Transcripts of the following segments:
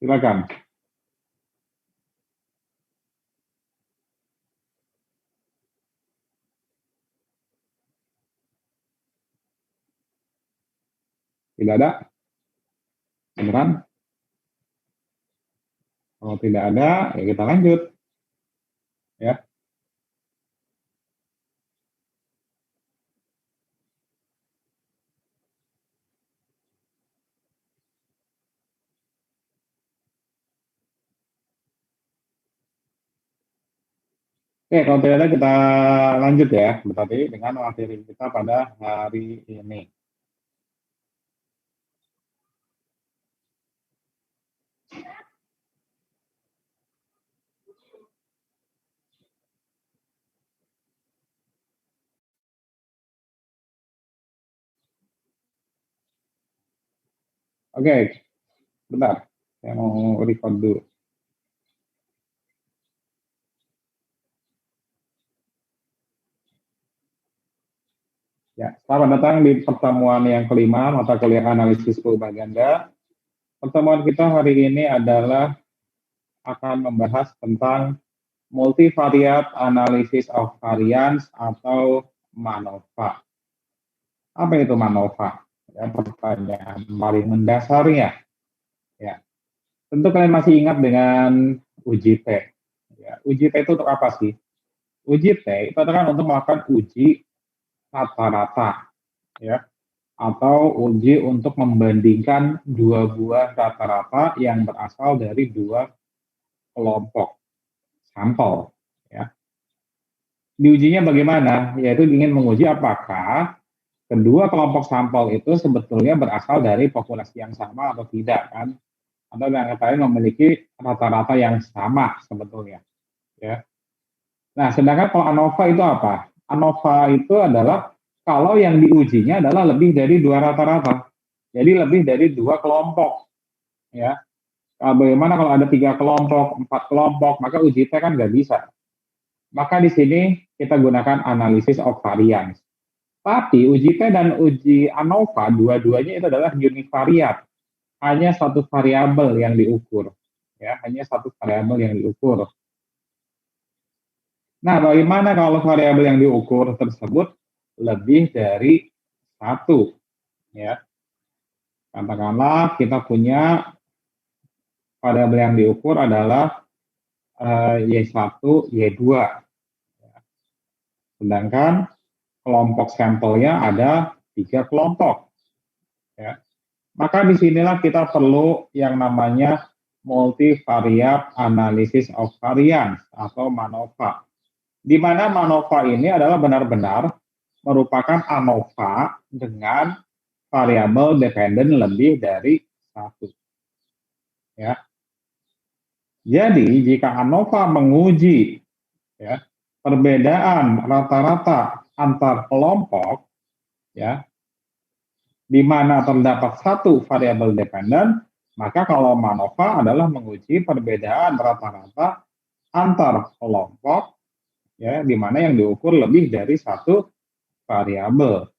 Silakan. Tidak ada? Beneran? Kalau tidak ada, ya kita lanjut. Ya. Oke, kalau tidak ada kita lanjut ya, berarti dengan materi kita pada hari ini. Oke, bentar. Saya mau record dulu. Ya, selamat datang di pertemuan yang kelima, mata kuliah analisis perubahan ganda. Pertemuan kita hari ini adalah akan membahas tentang multivariate analysis of variance atau MANOVA. Apa itu MANOVA? Ya, pertanyaan paling mendasarnya. Ya, tentu kalian masih ingat dengan uji T. Ya, uji T itu untuk apa sih? Uji T itu adalah untuk melakukan uji rata-rata, ya, atau uji untuk membandingkan dua buah rata-rata yang berasal dari dua kelompok sampel. Ya. Diujinya bagaimana? Yaitu ingin menguji apakah kedua kelompok sampel itu sebetulnya berasal dari populasi yang sama atau tidak kan? Atau yang kata memiliki rata-rata yang sama sebetulnya. Ya. Nah, sedangkan kalau ANOVA itu apa? ANOVA itu adalah kalau yang diujinya adalah lebih dari dua rata-rata. Jadi lebih dari dua kelompok. Ya. Bagaimana kalau ada 3 kelompok, 4 kelompok, maka uji T kan nggak bisa. Maka di sini kita gunakan analisis of variance. Tapi uji T dan uji ANOVA, dua-duanya itu adalah univariat. Hanya satu variabel yang diukur. Ya, hanya satu variabel yang diukur. Nah, bagaimana kalau variabel yang diukur tersebut lebih dari satu? Ya, katakanlah kita punya variabel yang diukur adalah Y1, Y2. Sedangkan kelompok sampelnya ada 3 kelompok. Ya. Maka disinilah kita perlu yang namanya multivariate analysis of variance atau MANOVA. Di mana MANOVA ini adalah benar-benar merupakan ANOVA dengan variabel dependen lebih dari satu. Ya. Jadi jika ANOVA menguji ya, perbedaan rata-rata antar kelompok, ya, di mana terdapat satu variabel dependen, maka kalau MANOVA adalah menguji perbedaan rata-rata antar kelompok, ya, di mana yang diukur lebih dari satu variabel.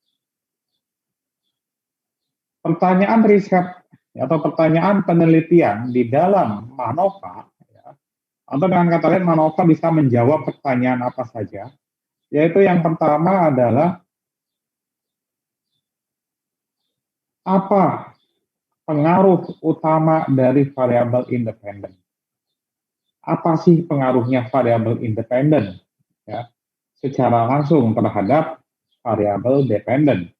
Pertanyaan riset atau pertanyaan penelitian di dalam MANOVA, ya, atau dengan kata lain MANOVA bisa menjawab pertanyaan apa saja, yaitu yang pertama adalah apa pengaruh utama dari variabel independen. Apa sih pengaruhnya variabel independen ya, secara langsung terhadap variabel dependen?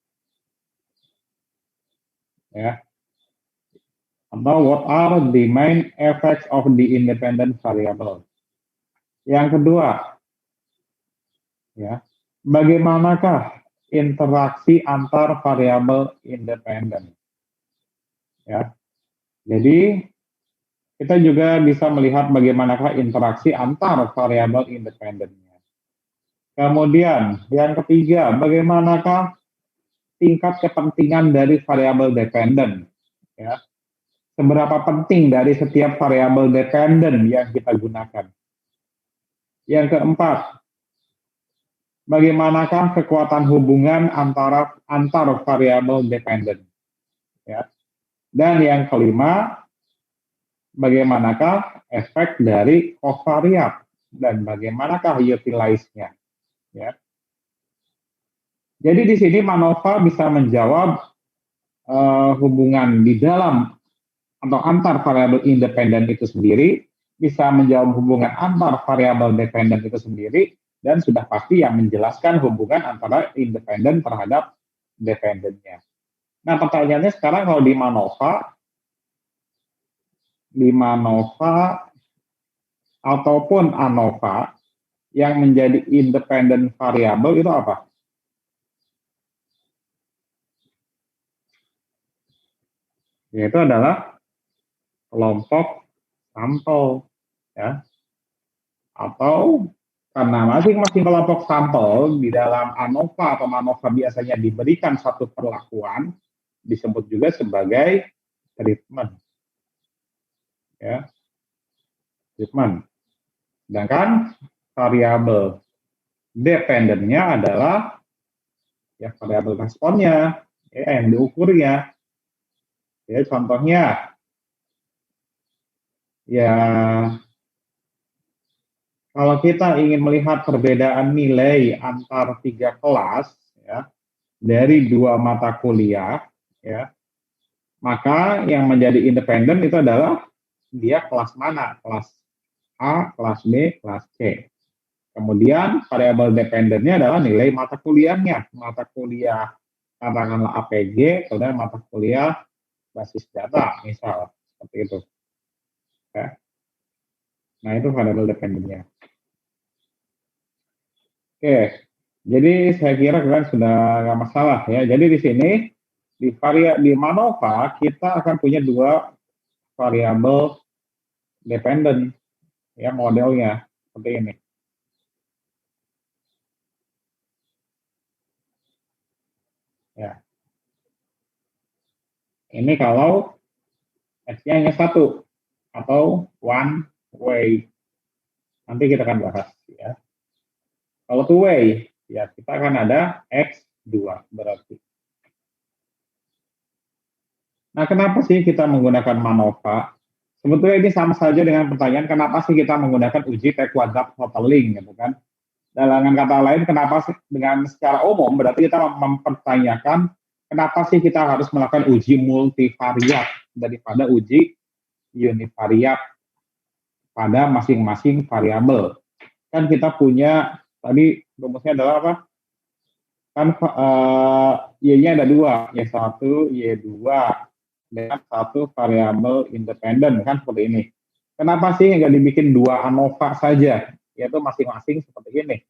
Ya. Atau what are the main effects of the independent variable? Yang kedua, ya, bagaimanakah interaksi antar variabel independen? Ya, jadi kita juga bisa melihat bagaimanakah interaksi antar variabel independennya. Kemudian yang ketiga, bagaimanakah tingkat kepentingan dari variabel dependen? Ya, seberapa penting dari setiap variabel dependen yang kita gunakan? Yang keempat, bagaimanakah kekuatan hubungan antar variabel dependen? Ya. Dan yang kelima, bagaimanakah efek dari kovariat dan bagaimanakah utilize-nya, ya. Jadi di sini MANOVA bisa menjawab hubungan di dalam atau antar variabel independen itu sendiri, bisa menjawab hubungan antar variabel dependen itu sendiri, dan sudah pasti yang menjelaskan hubungan antara independen terhadap dependennya. Nah, pertanyaannya sekarang kalau di MANOVA ataupun ANOVA yang menjadi independen variabel itu apa? Yaitu adalah kelompok sampel, ya. Atau karena masing-masing kelompok sampel di dalam ANOVA atau MANOVA biasanya diberikan satu perlakuan, disebut juga sebagai treatment, ya, treatment. Sedangkan variabel dependennya adalah ya variabel responnya, ya, yang diukurnya. Ya, contohnya ya kalau kita ingin melihat perbedaan nilai antar 3 kelas, ya, dari 2 mata kuliah, ya, maka yang menjadi independen itu adalah dia kelas mana, kelas A, kelas B, kelas C. Kemudian variabel dependennya adalah nilai mata kuliahnya, mata kuliah katakanlah APG, kemudian mata kuliah basis data, misal seperti itu. Ya. Nah, itu variabel dependennya. Oke, jadi saya kira kalian sudah nggak masalah ya. Jadi di sini di MANOVA kita akan punya 2 variabel dependen, ya, modelnya seperti ini. Ya, ini kalau S-nya hanya 1 atau one way. Nanti kita akan bahas, ya. Kalau two way, ya kita akan ada X2 berarti. Nah, kenapa sih kita menggunakan MANOVA? Sebetulnya ini sama saja dengan pertanyaan kenapa sih kita menggunakan uji T kuadrat totaling, gitu kan? Dalam kata lain, kenapa sih dengan secara umum berarti kita mempertanyakan kenapa sih kita harus melakukan uji multivariat daripada uji univariat pada masing-masing variabel. Kan kita punya tadi rumusnya adalah apa? Kan Y-nya ada 2, Y1, Y2 dengan satu variabel independen, kan seperti ini. Kenapa sih nggak dibikin 2 ANOVA saja, yaitu masing-masing seperti ini?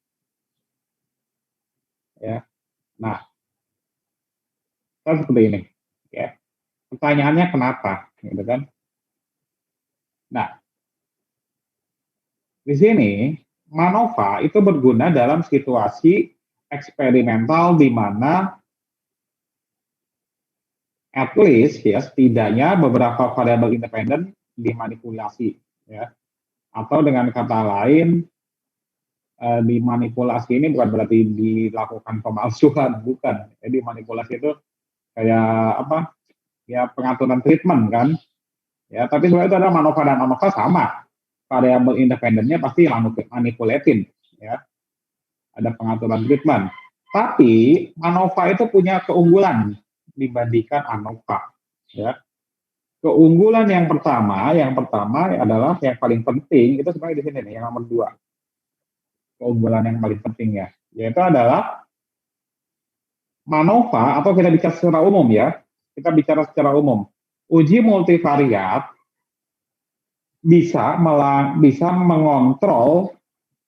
Ya, nah, kan seperti ini. Ya, pertanyaannya kenapa, gitu kan? Nah, di sini MANOVA itu berguna dalam situasi eksperimental di mana at least ya setidaknya beberapa variabel independen dimanipulasi, ya. Atau dengan kata lain dimanipulasi ini bukan berarti dilakukan pemalsuan, bukan. Jadi manipulasi itu kayak apa? Ya pengaturan treatment kan. Ya, tapi sebenarnya itu adalah MANOVA dan ANOVA sama. Variabel independennya pasti manipulatin, ya. Ada pengaturan treatment. Tapi MANOVA itu punya keunggulan dibandingkan ANOVA, ya. Keunggulan yang pertama adalah yang paling penting itu sebenarnya di sini nih, yang nomor 2. Keunggulan yang paling penting ya, yaitu adalah MANOVA atau kita bicara secara umum ya, kita bicara secara umum. Uji multivariat bisa mengontrol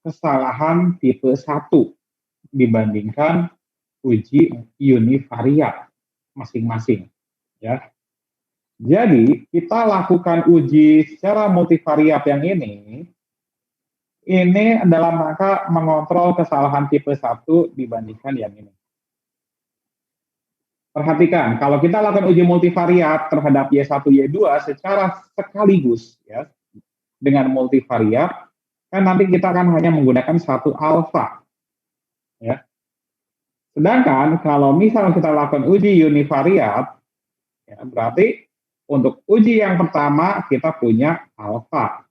kesalahan tipe 1 dibandingkan uji univariat masing-masing, ya. Jadi kita lakukan uji secara multivariat yang ini dalam rangka mengontrol kesalahan tipe 1 dibandingkan yang ini. Perhatikan, kalau kita lakukan uji multivariat terhadap Y1, Y2 secara sekaligus, ya, dengan multivariat, kan nanti kita akan hanya menggunakan satu alfa, ya. Sedangkan kalau misal kita lakukan uji univariat, ya, berarti Untuk uji yang pertama kita punya alfa.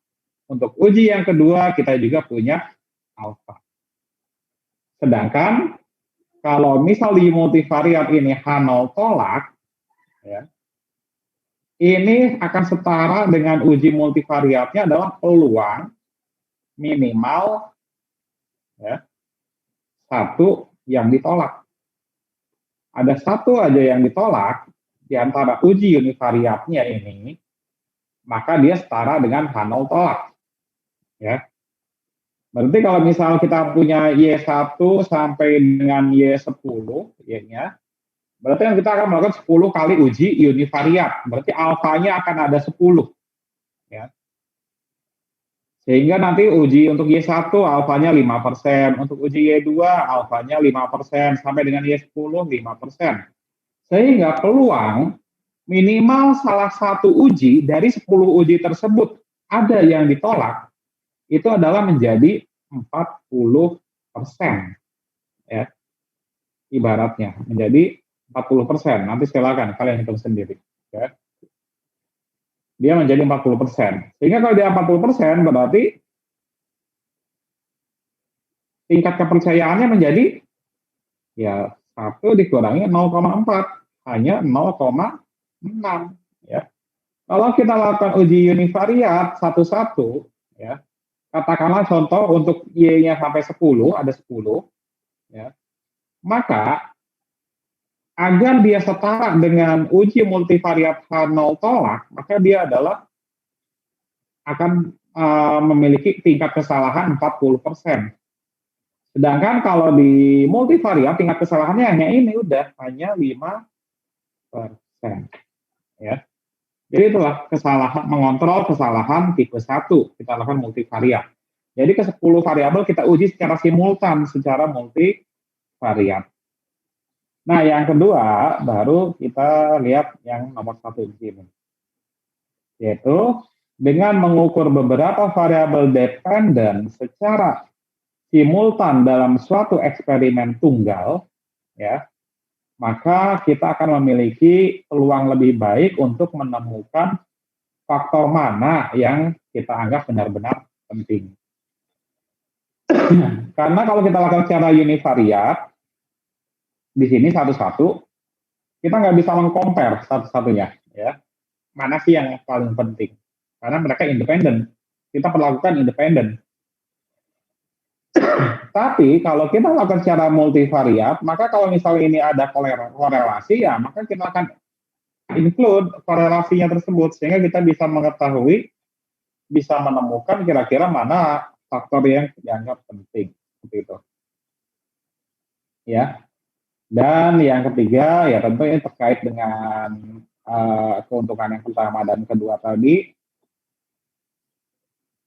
Untuk uji yang kedua kita juga punya alfa. Sedangkan kalau misal di multivariat ini H0 tolak, ya, ini akan setara dengan uji multivariatnya adalah peluang minimal ya, satu yang ditolak. Ada satu aja yang ditolak di antara uji univariatnya ini, maka dia setara dengan H0 tolak. Ya. Berarti kalau misal kita punya Y1 sampai dengan Y10, ya, berarti kan kita akan melakukan 10 kali uji univariat. Berarti alfanya akan ada 10. Ya. Sehingga nanti uji untuk Y1 alfanya 5%, untuk uji Y2 alfanya 5%, sampai dengan Y10 5%. Sehingga peluang minimal salah satu uji dari 10 uji tersebut ada yang ditolak, itu adalah menjadi 40%. Ya. Ibaratnya menjadi 40%. Nanti silakan kalian hitung sendiri. Ya. Dia menjadi 40%. Sehingga kalau dia 40%, berarti tingkat kepercayaannya menjadi ya 1 dikurangi 0,4, hanya 0,6. Ya. Kalau kita lakukan uji univariat satu-satu, ya, katakanlah contoh untuk Y-nya sampai 10, ada 10, ya, maka agar dia setara dengan uji multivariat H0 tolak, maka dia adalah akan memiliki tingkat kesalahan 40%. Sedangkan kalau di multivariat tingkat kesalahannya hanya ini, hanya 5%. Ya. Jadi itulah kesalahan, mengontrol kesalahan tipe 1, kita lakukan multivariat. Jadi ke 10 variabel kita uji secara simultan, secara multivariat. Nah, yang kedua baru kita lihat yang nomor 1 di sini. Yaitu dengan mengukur beberapa variabel dependen secara simultan dalam suatu eksperimen tunggal, ya, maka kita akan memiliki peluang lebih baik untuk menemukan faktor mana yang kita anggap benar-benar penting. Karena kalau kita lakukan secara univariat, di sini satu-satu, kita nggak bisa mengcompare satu-satunya, ya. Mana sih yang paling penting? Karena mereka independen. Kita perlakukan independen. Tapi kalau kita lakukan secara multivariat, maka kalau misalnya ini ada korelasi, ya maka kita akan include korelasinya tersebut sehingga kita bisa mengetahui, bisa menemukan kira-kira mana faktor yang dianggap penting, seperti itu. Ya. Dan yang ketiga, ya tentu ini terkait dengan keuntungan yang pertama dan kedua tadi,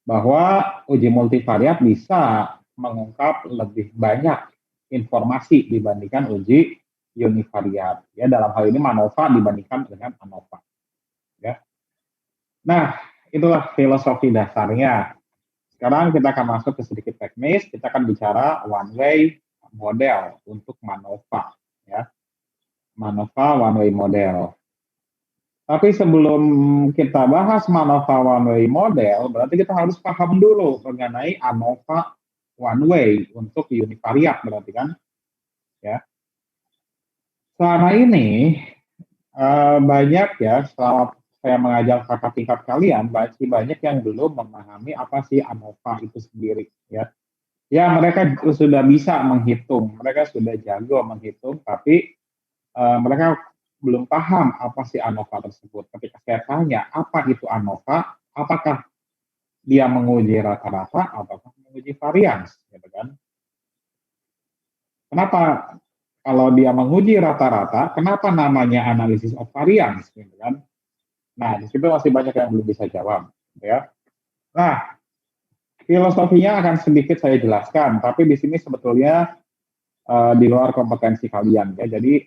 bahwa uji multivariat bisa mengungkap lebih banyak informasi dibandingkan uji univariat. Ya, dalam hal ini MANOVA dibandingkan dengan ANOVA. Ya. Nah, itulah filosofi dasarnya. Sekarang kita akan masuk ke sedikit teknis. Kita akan bicara one way model untuk MANOVA. Ya. MANOVA one way model. Tapi sebelum kita bahas MANOVA one way model, berarti kita harus paham dulu mengenai ANOVA one way untuk univariat, berarti kan, ya. Selama ini banyak ya, setelah saya mengajar kakak tingkat kalian, masih banyak yang belum memahami apa sih ANOVA itu sendiri, ya. Ya, mereka sudah bisa menghitung, mereka sudah jago menghitung, tapi mereka belum paham apa sih ANOVA tersebut. Ketika saya tanya apa itu ANOVA, apakah dia menguji rata-rata ataukah menguji varians, gitu kan? Kenapa kalau dia menguji rata-rata, kenapa namanya analisis of variance, gitu kan? Nah, di situ masih banyak yang belum bisa jawab, ya. Nah, filosofinya akan sedikit saya jelaskan, tapi di sini sebetulnya di luar kompetensi kalian, ya. Jadi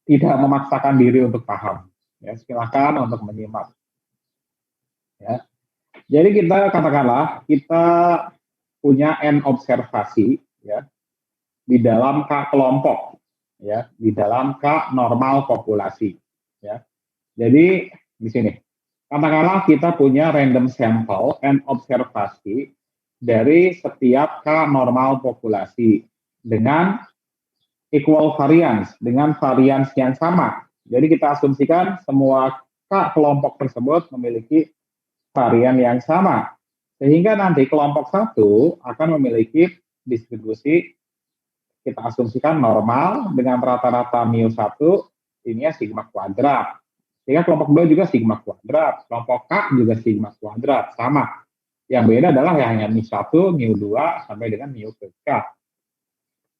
tidak memaksakan diri untuk paham. Ya, silakan untuk menyimak. Ya. Jadi kita katakanlah kita punya N observasi, ya, di dalam K kelompok, ya, di dalam K normal populasi. Ya. Jadi di sini, katakanlah kita punya random sample and observasi dari setiap K normal populasi dengan equal variance, dengan variance yang sama. Jadi kita asumsikan semua K kelompok tersebut memiliki varian yang sama. Sehingga nanti kelompok 1 akan memiliki distribusi, kita asumsikan normal dengan rata-rata mu 1, ini ya sigma kuadrat. Sehingga kelompok 2 juga sigma kuadrat, kelompok K juga sigma kuadrat, sama. Yang beda adalah hanya mu 1, mu 2, sampai dengan mu ke K.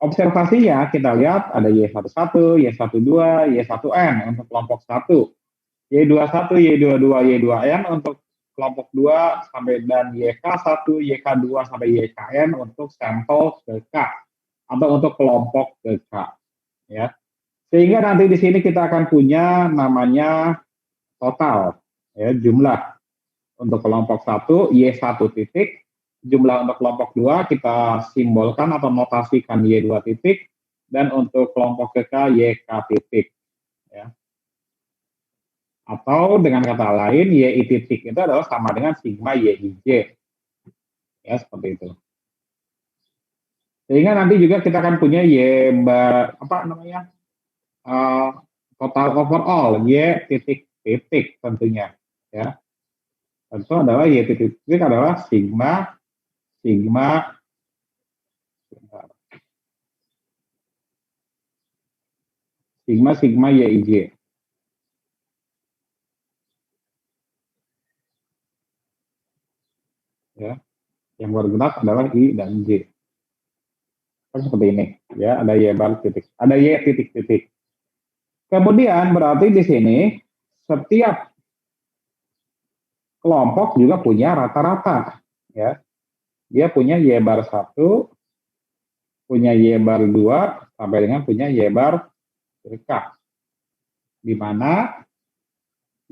Observasinya kita lihat ada Y11, Y12, Y1N untuk kelompok 1. Y21, Y22, Y2N untuk kelompok 2 sampai dan YK1, YK2 sampai YKN untuk sampel ke K atau untuk kelompok ke K, ya. Sehingga nanti di sini kita akan punya namanya total, ya, jumlah untuk kelompok 1 Y1 titik, jumlah untuk kelompok 2 kita simbolkan atau notasikan Y2 titik, dan untuk kelompok ke K YK titik, ya. Atau dengan kata lain, Y titik itu adalah sama dengan sigma YIJ. Ya, seperti itu. Sehingga nanti juga kita akan punya Y total overall, Y titik titik tentunya. Ya. Tentu adalah Y titik titik adalah sigma YIJ. Ya. Yang bergerak adalah I dan J. Seperti ini, ya, ada Y bar titik, ada Y titik titik. Kemudian berarti di sini setiap kelompok juga punya rata-rata, ya. Dia punya Y bar 1, punya Y bar 2, sampai dengan punya Y bar K. Di mana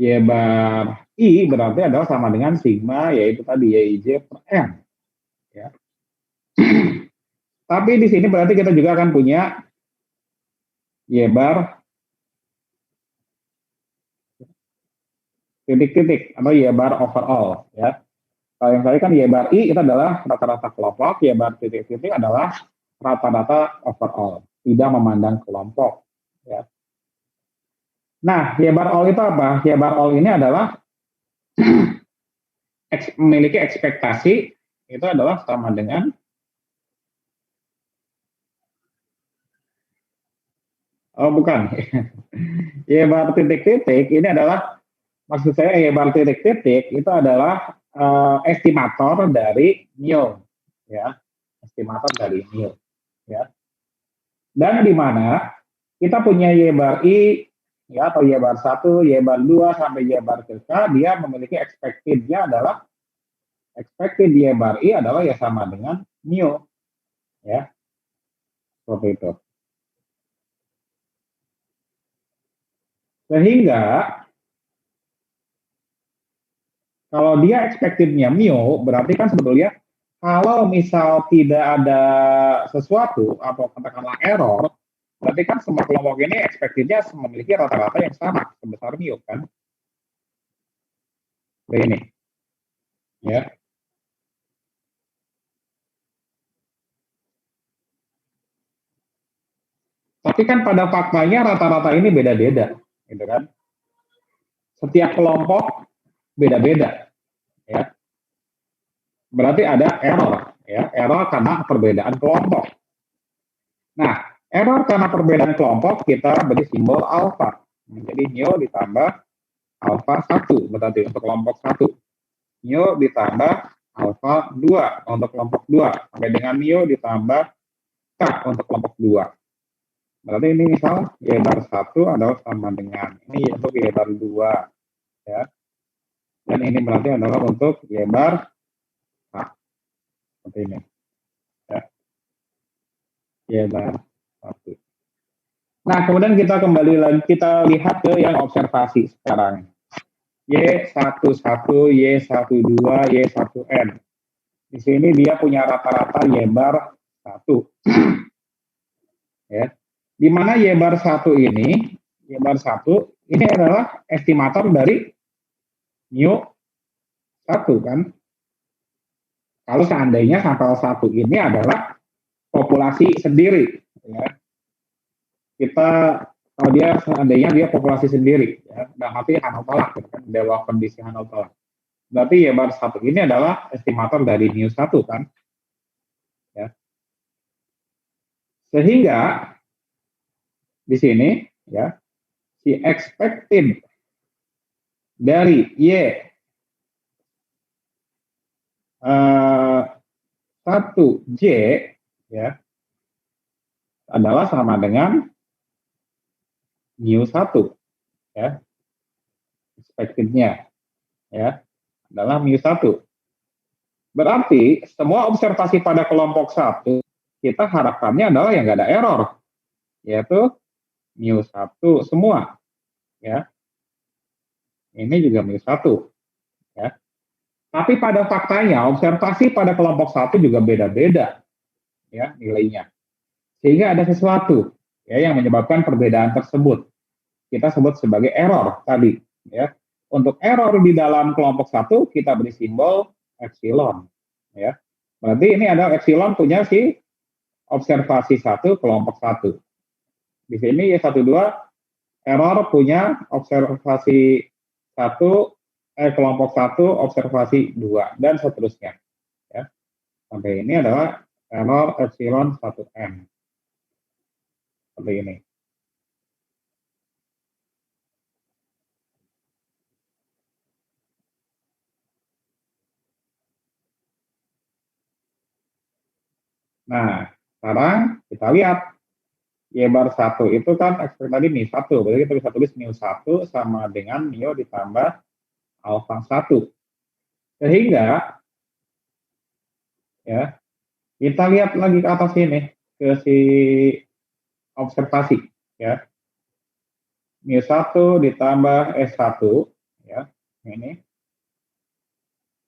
Y bar I berarti adalah sama dengan sigma, yaitu tadi YIJ per M. Ya. Tapi di sini berarti kita juga akan punya Y bar titik-titik atau Y bar overall, ya. Kalau yang tadi kan Y bar I itu adalah rata-rata kelompok, Y bar titik-titik adalah rata-rata overall, tidak memandang kelompok, ya. Nah, Y bar all itu apa? Y bar all ini adalah memiliki ekspektasi itu adalah sama dengan bukan. Y bar titik-titik ini adalah, maksud saya Y bar titik-titik itu adalah estimator dari mu, ya, estimator dari mu, ya. Dan di mana kita punya Y bar I, ya, atau Y bar 1, Y bar 2 sampai Y bar ke K, dia memiliki expected-nya adalah expected Y bar I adalah ya sama dengan mu, ya, seperti itu. Sehingga kalau dia expected-nya mu, berarti kan sebetulnya kalau misal tidak ada sesuatu atau katakanlah error, berarti kan semua kelompok ini expected-nya memiliki rata-rata yang sama sebesar mu kan. Ini, ya. Tapi kan pada faktanya rata-rata ini beda-beda, gitu kan. Setiap kelompok beda-beda, ya. Berarti ada error, ya. Error karena perbedaan kelompok. Nah, error karena perbedaan kelompok kita beri simbol alfa. Jadi mu ditambah alfa 1 berarti untuk kelompok 1. Mu ditambah alfa 2 untuk kelompok 2 sampai dengan mu ditambah K untuk kelompok 2. Berarti ini misal Y bar 1 adalah sama dengan ini untuk Y bar 2, ya. Dan ini berarti adalah untuk Y bar K. Seperti ini. Ya. Y bar 1. Nah, kemudian kita kembali lagi, kita lihat ke yang observasi sekarang. Y11, Y12, Y1N. Di sini dia punya rata-rata Y bar 1. Ya. Di mana Y bar 1 ini, Y bar 1 Ini adalah estimator dari mu 1 kan. Kalau seandainya sampel 1 ini adalah populasi sendiri, ya. Kita kalau dia seandainya dia populasi sendiri, ya, dan nanti Hanau tolak, gitu kan, dewa kondisi Hanau tolak. Berarti Y bar 1 ini adalah estimator dari mu 1 kan, ya. Sehingga di sini, ya, si expected dari Y 1J, ya, adalah sama dengan mu 1, ya, expectednya, ya, adalah mu 1. Berarti semua observasi pada kelompok 1 kita harapkannya adalah yang nggak ada error, yaitu mu 1 semua, ya. Ini juga mu 1, ya. Tapi pada faktanya observasi pada kelompok 1 juga beda-beda, ya, nilainya. Sehingga ada sesuatu, ya, yang menyebabkan perbedaan tersebut. Kita sebut sebagai error tadi, ya. Untuk error di dalam kelompok 1 kita beri simbol epsilon, ya. Berarti ini adalah epsilon punya si observasi 1 kelompok 1. Di sini Y12 error punya observasi 1 kelompok 1 observasi 2 dan seterusnya, ya. Sampai ini adalah error epsilon 1M. Seperti ini. Nah, sekarang kita lihat Y bar 1 itu kan ekspres tadi mu 1, berarti kita bisa tulis mu 1 sama dengan mu ditambah alfa 1. Sehingga, ya, kita lihat lagi ke atas ini, ke si observasi, ya. Mu 1 ditambah S1, ya, ini.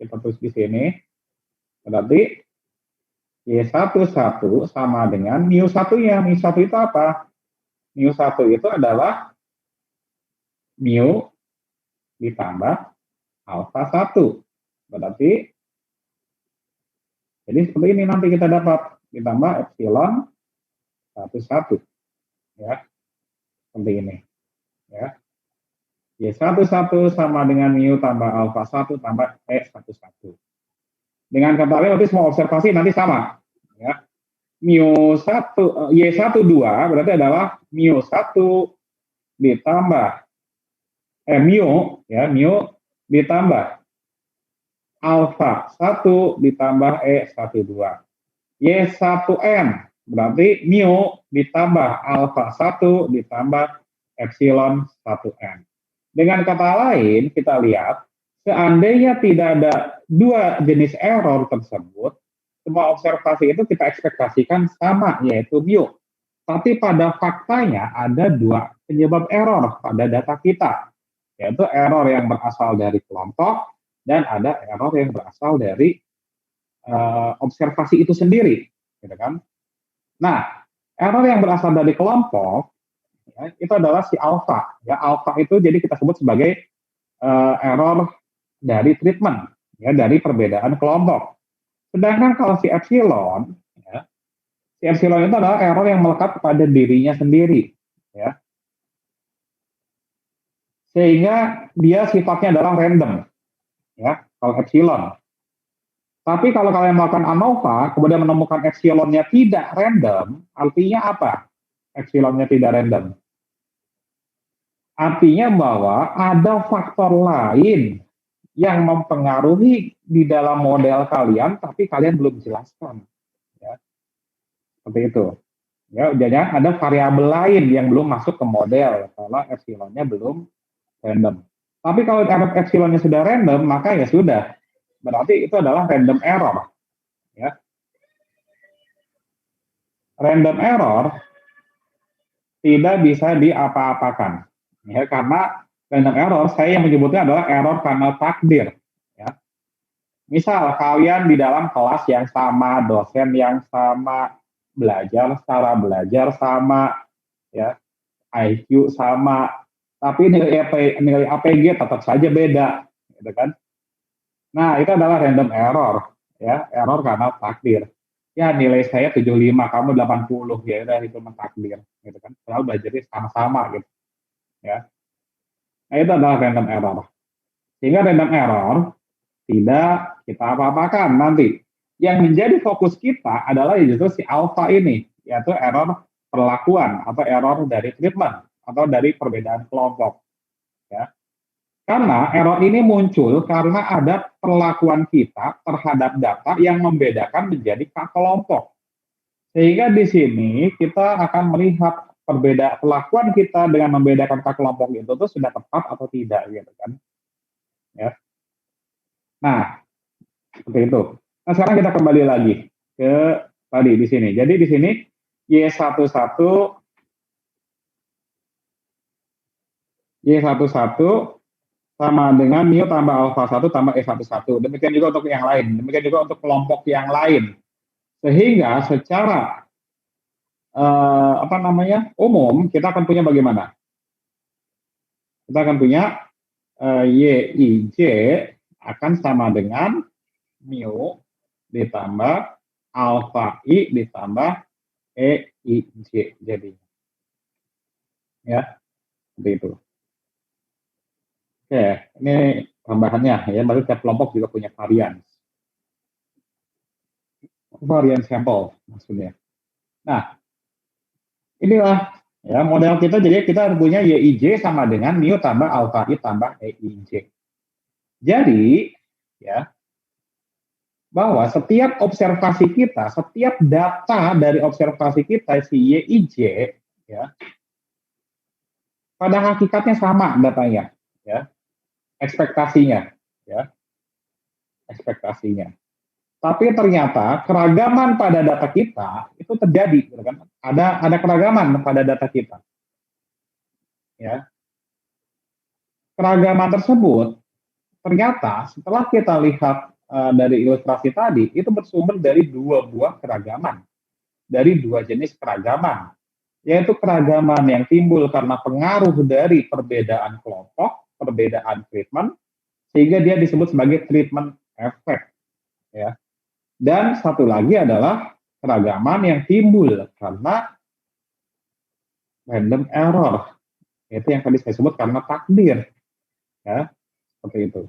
Kita tulis di sini. Berarti Y11 sama dengan mu 1-nya. Mu 1 itu apa? Mu 1 itu adalah mu ditambah alfa 1. Berarti, jadi seperti ini nanti kita dapat. Ditambah epsilon 1, ya. Seperti ini, ya. Y11 sama dengan mu tambah alfa 1 tambah E11. Dengan kata lain, nanti semua observasi nanti sama, ya. Mu 1, Y12 berarti adalah mu 1 ditambah, mu, ya, mu ditambah alfa 1 ditambah E12. Y1N berarti mu ditambah alfa 1 ditambah epsilon 1N. Dengan kata lain, kita lihat, seandainya tidak ada dua jenis error tersebut, semua observasi itu kita ekspektasikan sama, yaitu mu. Tapi pada faktanya ada dua penyebab error pada data kita, yaitu error yang berasal dari kelompok dan ada error yang berasal dari observasi itu sendiri, gitu kan? Nah, error yang berasal dari kelompok, ya, itu adalah si alfa. Ya, alfa itu jadi kita sebut sebagai error dari treatment, ya, dari perbedaan kelompok. Sedangkan kalau si epsilon, ya, si epsilon itu adalah error yang melekat pada dirinya sendiri, ya. Sehingga dia sifatnya adalah random, ya, kalau epsilon. Tapi kalau kalian melakukan ANOVA, kemudian menemukan epsilonnya tidak random, artinya apa? Epsilonnya tidak random. Artinya bahwa ada faktor lain yang mempengaruhi di dalam model kalian, tapi kalian belum jelaskan. Ya. Seperti itu. Ya, jadi ada variabel lain yang belum masuk ke model, kalau epsilonnya belum random. Tapi kalau epsilonnya sudah random, maka ya sudah. Berarti itu adalah random error. Ya. Random error tidak bisa diapa-apakan. Ya, karena random error, saya yang menyebutnya adalah error karena takdir. Ya. Misal kalian di dalam kelas yang sama, dosen yang sama, belajar sama, ya, IQ sama, tapi nilai APG tetap saja beda, gitu kan? Nah, itu adalah random error, ya, error karena takdir. Ya, nilai saya 75, kamu 80, ya udah itu takdir, gitu kan? Padahal belajarnya sama-sama, gitu, ya. Nah, itu adalah random error. Sehingga random error tidak kita apa-apakan nanti. Yang menjadi fokus kita adalah justru si alpha ini, yaitu error perlakuan atau error dari treatment atau dari perbedaan kelompok, ya. Karena error ini muncul karena ada perlakuan kita terhadap data yang membedakan menjadi kelompok. Sehingga di sini kita akan melihat perbedaan perlakuan kita dengan membedakan kelompok itu tuh sudah tepat atau tidak, gitu kan? Ya. Nah, seperti itu. Nah, sekarang kita kembali lagi ke tadi di sini. Jadi di sini Y11 sama dengan mu tambah alpha 1 tambah E11. Demikian juga untuk yang lain. Demikian juga untuk kelompok yang lain. Sehingga secara umum kita akan punya bagaimana? Kita akan punya YIJ akan sama dengan mu ditambah alpha I ditambah EIJ jadi. Ya, seperti itu. Oke, ini tambahannya ya, berarti tiap kelompok juga punya varian sampel maksudnya. Nah, inilah ya model kita, jadi kita punya YIJ sama dengan mu tambah alpha I tambah EIJ. Jadi ya bahwa setiap observasi kita, setiap data dari observasi kita si YIJ ya pada hakikatnya sama datanya ya, ekspektasinya ya, ekspektasinya. Tapi ternyata keragaman pada data kita itu terjadi, gitu kan? Ada keragaman pada data kita. Ya. Keragaman tersebut ternyata setelah kita lihat dari ilustrasi tadi itu bersumber dari dua buah keragaman, dari dua jenis keragaman, yaitu keragaman yang timbul karena pengaruh dari perbedaan kelompok, perbedaan treatment, sehingga dia disebut sebagai treatment effect. Ya. Dan satu lagi adalah keragaman yang timbul karena random error, yaitu yang tadi saya sebut karena takdir, ya seperti itu.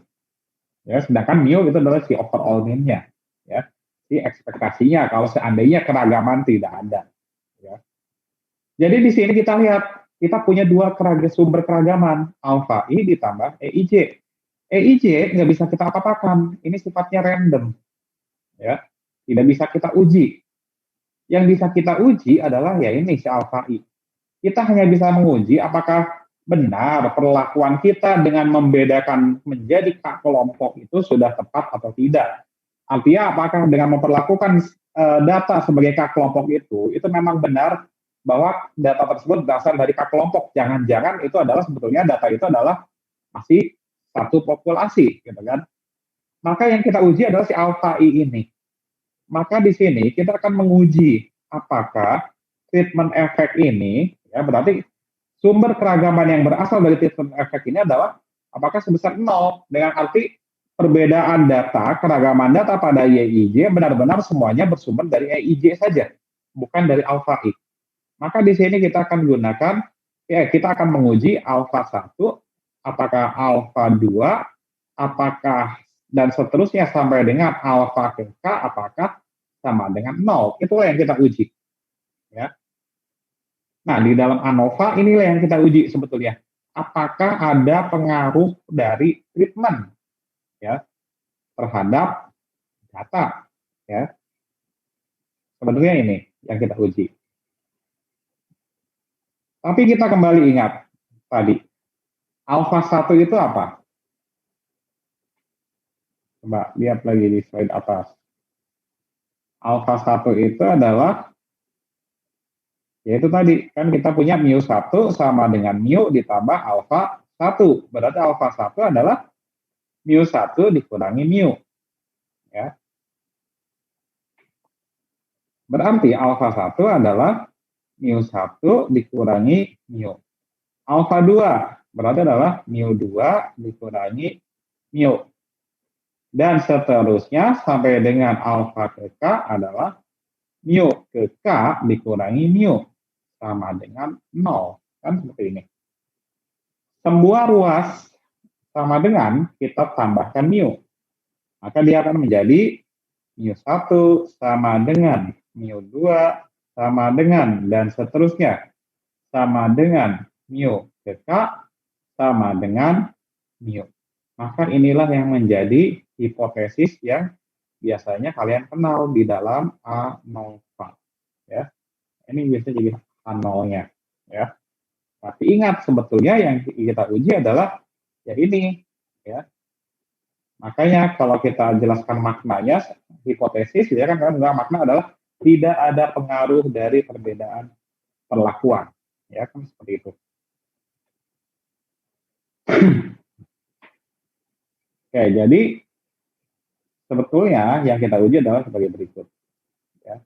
Ya, sedangkan mu itu adalah si overall mean-nya, ya, si ekspektasinya kalau seandainya keragaman tidak ada. Ya. Jadi di sini kita lihat kita punya dua sumber keragaman, alpha I ditambah EIJ. EIJ nggak bisa kita apa-apakan, ini sifatnya random, ya, tidak bisa kita uji. Yang bisa kita uji adalah ya ini si alpha I. Kita hanya bisa menguji apakah benar perlakuan kita dengan membedakan menjadi kelompok itu sudah tepat atau tidak. Artinya apakah dengan memperlakukan data sebagai kelompok itu memang benar bahwa data tersebut berasal dari kelompok. Jangan-jangan itu adalah sebetulnya data itu adalah masih satu populasi, gitu kan? Maka yang kita uji adalah si alpha I ini. Maka di sini kita akan menguji apakah treatment effect ini, ya berarti sumber keragaman yang berasal dari treatment effect ini adalah apakah sebesar 0, dengan arti perbedaan data, keragaman data pada YIJ benar-benar semuanya bersumber dari EIJ saja, bukan dari alpha I. Maka di sini kita akan gunakan, ya kita akan menguji alpha 1, apakah alpha 2, apakah dan seterusnya sampai dengan alpha ke K apakah sama dengan 0. Itulah yang kita uji. Ya. Nah, di dalam ANOVA inilah yang kita uji sebetulnya. Apakah ada pengaruh dari treatment ya terhadap data ya. Sebetulnya ini yang kita uji. Tapi kita kembali ingat tadi. Alpha 1 itu apa? Coba lihat lagi di slide atas. Alpha 1 itu adalah yaitu tadi kan kita punya mu 1 sama dengan mu ditambah alpha 1. Berarti alpha 1 adalah mu 1 dikurangi mu. Ya. Berarti alpha 1 adalah mu 1 dikurangi mu. Alpha 2 berarti adalah mu2 dikurangi mu. Dan seterusnya sampai dengan alfa ke K adalah mu ke K dikurangi mu sama dengan 0. Kan seperti ini. Semua ruas sama dengan kita tambahkan mu. Maka dia akan menjadi mu1 sama dengan mu2 sama dengan dan seterusnya sama dengan mu ke K sama dengan mu. Maka inilah yang menjadi hipotesis yang biasanya kalian kenal di dalam ANOVA. Ya. Ini biasanya jadi A0-nya. Ya. Tapi ingat, sebetulnya yang kita uji adalah ya ini. Ya. Makanya kalau kita jelaskan maknanya, hipotesis, ya kan makna adalah tidak ada pengaruh dari perbedaan perlakuan. Ya kan seperti itu. Oke, jadi sebetulnya yang kita uji adalah sebagai berikut. Ya.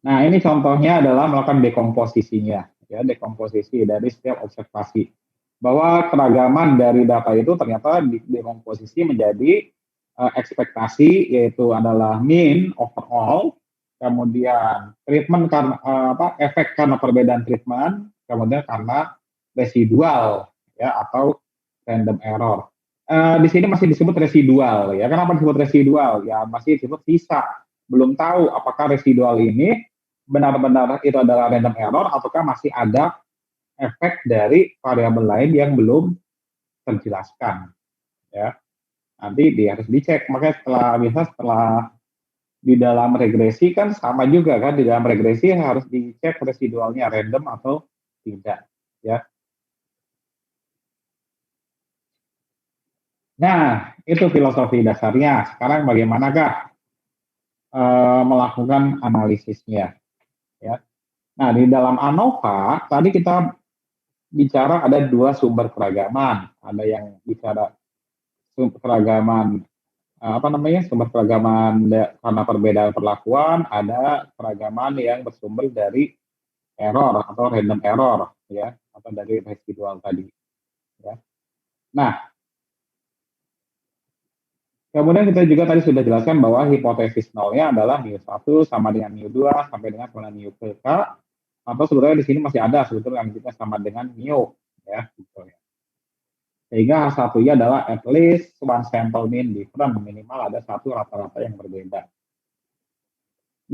Nah, ini contohnya adalah melakukan dekomposisinya, ya, dekomposisi dari setiap observasi. Bahwa keragaman dari data itu ternyata dekomposisi menjadi ekspektasi, yaitu adalah mean overall, kemudian treatment karena efek karena perbedaan treatment, kemudian karena residual, ya, atau random error. Di sini masih disebut residual, ya. Kenapa disebut residual? Ya, masih disebut sisa. Belum tahu apakah residual ini benar-benar itu adalah random error ataukah masih ada efek dari variabel lain yang belum terjelaskan, ya. Nanti dia harus dicek. Makanya setelah di dalam regresi kan sama juga kan, di dalam regresi harus dicek residualnya random atau tidak, ya. Nah, itu filosofi dasarnya. Sekarang bagaimanakah melakukan analisisnya, ya. Nah, di dalam ANOVA tadi kita bicara ada dua sumber keragaman. Ada yang bicara keragaman sumber keragaman karena perbedaan perlakuan, ada keragaman yang bersumber dari error atau random error, ya, atau dari residual tadi, ya. Nah, kemudian kita juga tadi sudah jelaskan bahwa hipotesis nolnya adalah mu1 sama dengan mu2 sampai dengan mu ke K, atau sebetulnya di sini masih ada sebetulnya yang kita sama dengan mu, ya, gitu ya. Sehingga satunya adalah at least one sample mean different, minimal ada satu rata-rata yang berbeda.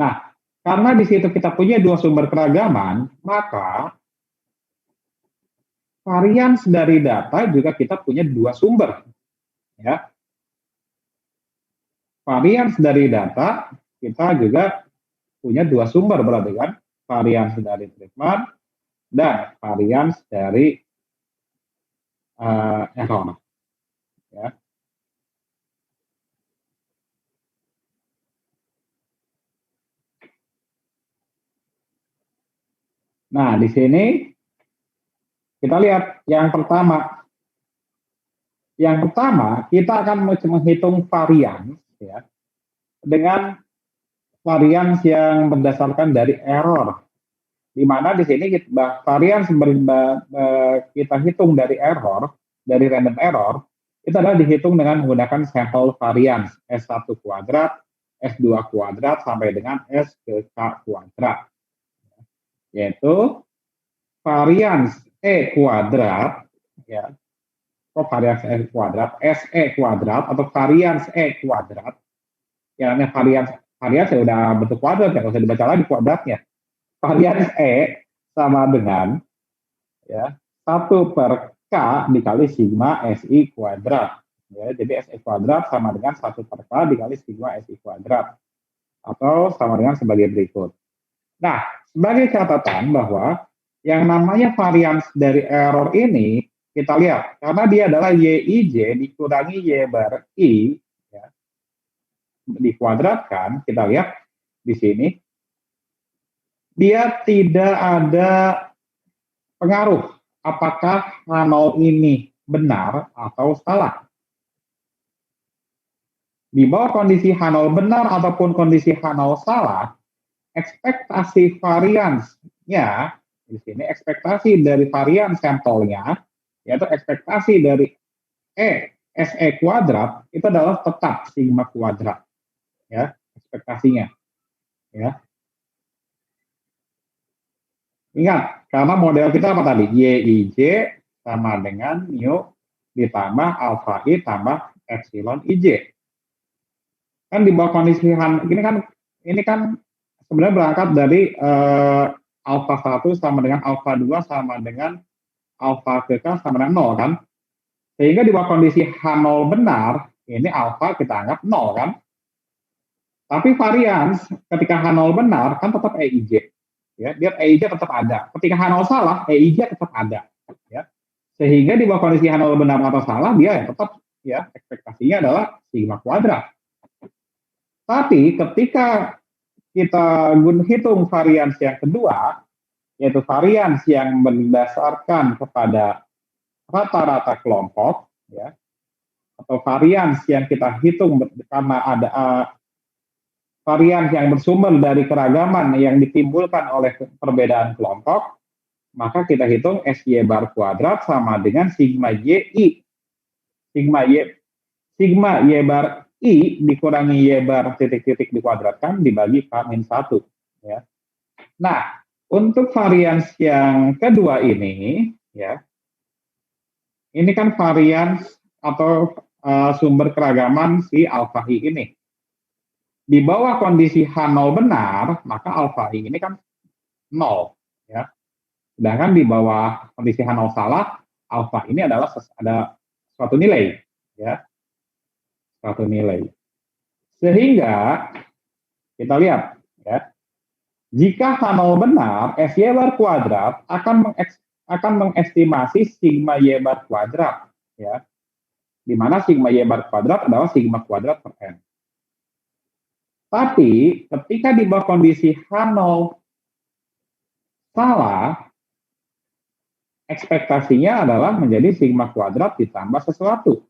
Nah, karena di situ kita punya dua sumber keragaman, maka varians dari data juga kita punya dua sumber. Ya. Varians dari data kita juga punya dua sumber, berarti kan? Varians dari treatment dan varians dari error. Ya. Nah, di sini kita lihat yang pertama. Yang pertama, kita akan menghitung varians, ya, dengan varians yang berdasarkan dari error. Di mana di sini varians kita hitung dari error, dari random error, itu adalah dihitung dengan menggunakan sampel varians S1 kuadrat, S2 kuadrat, sampai dengan S ke K kuadrat. Yaitu varians E kuadrat, ya, varians E kuadrat, SE kuadrat, atau varians E kuadrat. Yang namanya varians ya udah bentuk kuadrat, ya, nggak usah dibaca lagi kuadratnya. Varians E sama dengan, ya, 1 per K dikali sigma SI kuadrat. Ya, jadi SI kuadrat sama dengan 1 per K dikali sigma SI kuadrat. Atau sama dengan sebagai berikut. Nah, sebagai catatan bahwa yang namanya varians dari error ini, kita lihat, karena dia adalah YIJ dikurangi Y bar I, ya, dikuadratkan, kita lihat di sini, dia tidak ada pengaruh apakah H0 ini benar atau salah. Di bawah kondisi H0 benar ataupun kondisi H0 salah, ekspektasi variansnya Di sini ekspektasi dari varian sampelnya, yaitu ekspektasi dari SE kuadrat, itu adalah tetap sigma kuadrat. Ya, ekspektasinya. Ya. Ingat, karena model kita apa tadi? YIJ sama dengan mu ditambah alpha I tambah epsilon IJ. Kan di bawah kondisi ini kan sebenarnya berangkat dari alpha 1 sama dengan alpha 2 sama dengan alpha ke K sama dengan 0 kan. Sehingga di bawah kondisi H0 benar, ini alpha kita anggap 0 kan. Tapi varians ketika H0 benar kan tetap EIJ. Ya, dia EIJ tetap ada. Ketika H0 salah, EIJ tetap ada. Ya. Sehingga di bawah kondisi H0 benar atau salah, dia tetap ya ekspektasinya adalah sigma kuadrat. Tapi ketika kita hitung varians yang kedua, yaitu varians yang berdasarkan kepada rata-rata kelompok, ya, atau varians yang kita hitung karena ada varians yang bersumber dari keragaman yang ditimbulkan oleh perbedaan kelompok, maka kita hitung SY bar kuadrat sama dengan sigma YI. Sigma Y bar I dikurangi Y bar titik-titik dikuadratkan dibagi K-1. Ya. Nah, untuk varians yang kedua ini, ya, ini kan varians atau sumber keragaman si alpha I ini. Di bawah kondisi H0 benar, maka alpha I ini kan 0. Ya. Sedangkan di bawah kondisi H0 salah, alpha ini adalah ada suatu nilai. Ya. Suatu nilai. Sehingga kita lihat ya, jika H0 benar, SY bar kuadrat akan mengestimasi sigma Y bar kuadrat ya. Di mana sigma Y bar kuadrat adalah sigma kuadrat per N. Tapi ketika di bawah kondisi H0 salah, ekspektasinya adalah menjadi sigma kuadrat ditambah sesuatu.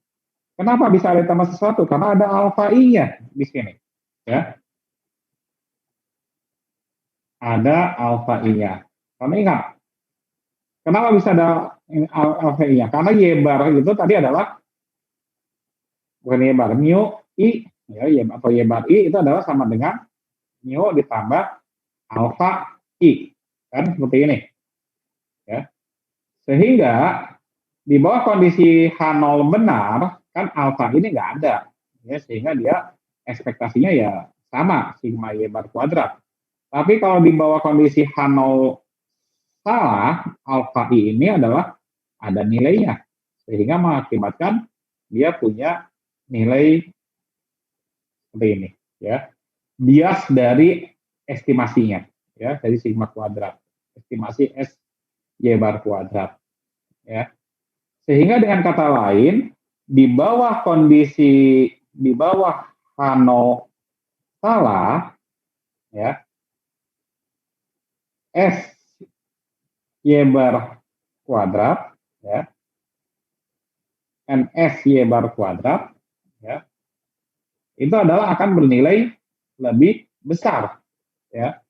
Kenapa bisa ada tambah sesuatu? Karena ada alfa I-nya di sini. Ya. Ada alfa I-nya. Karena ingat, kenapa bisa ada alfa I-nya? Karena Y bar itu tadi adalah, bukan Y bar, mu I, ya, atau Y bar I itu adalah sama dengan mu ditambah alfa I. Kan seperti ini. Ya. Sehingga di bawah kondisi H0 benar, kan alfa ini nggak ada, ya, sehingga dia ekspektasinya ya sama sigma Y bar kuadrat. Tapi kalau di bawah kondisi H0 salah, alfa I ini adalah ada nilainya, sehingga mengakibatkan dia punya nilai seperti ini, ya, bias dari estimasinya, ya, dari sigma kuadrat, estimasi S Y bar kuadrat, ya. Sehingga dengan kata lain, di bawah H0 salah, ya, S Y bar kuadrat, ya, NS Y bar kuadrat, ya, itu adalah akan bernilai lebih besar, ya.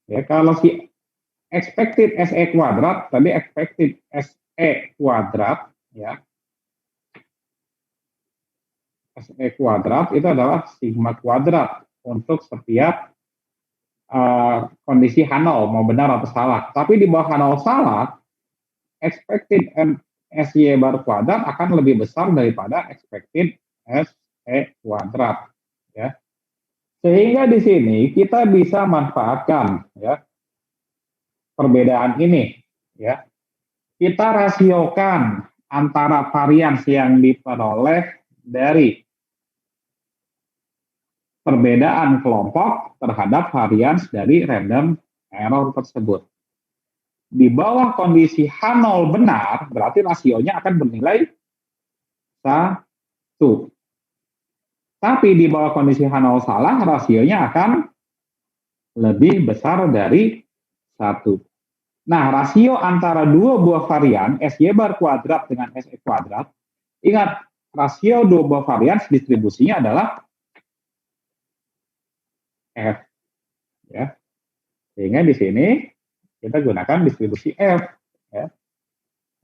Ya, kalau si expected SE kuadrat, tadi expected SE kuadrat, ya, SE kuadrat itu adalah sigma kuadrat untuk setiap kondisi H0, mau benar atau salah. Tapi di bawah H0 salah, expected SY bar kuadrat akan lebih besar daripada expected SE kuadrat. Ya. Sehingga di sini kita bisa manfaatkan ya, perbedaan ini. Ya. Kita rasiokan antara varians yang diperoleh dari perbedaan kelompok terhadap varians dari random error tersebut. Di bawah kondisi H0 benar, berarti rasionya akan bernilai 1. Tapi di bawah kondisi H0 salah, rasionya akan lebih besar dari 1. Nah, rasio antara dua buah varian, SY bar kuadrat dengan SE kuadrat, ingat, rasio dua buah varian distribusinya adalah F. Ya. Sehingga di sini kita gunakan distribusi F. Ya.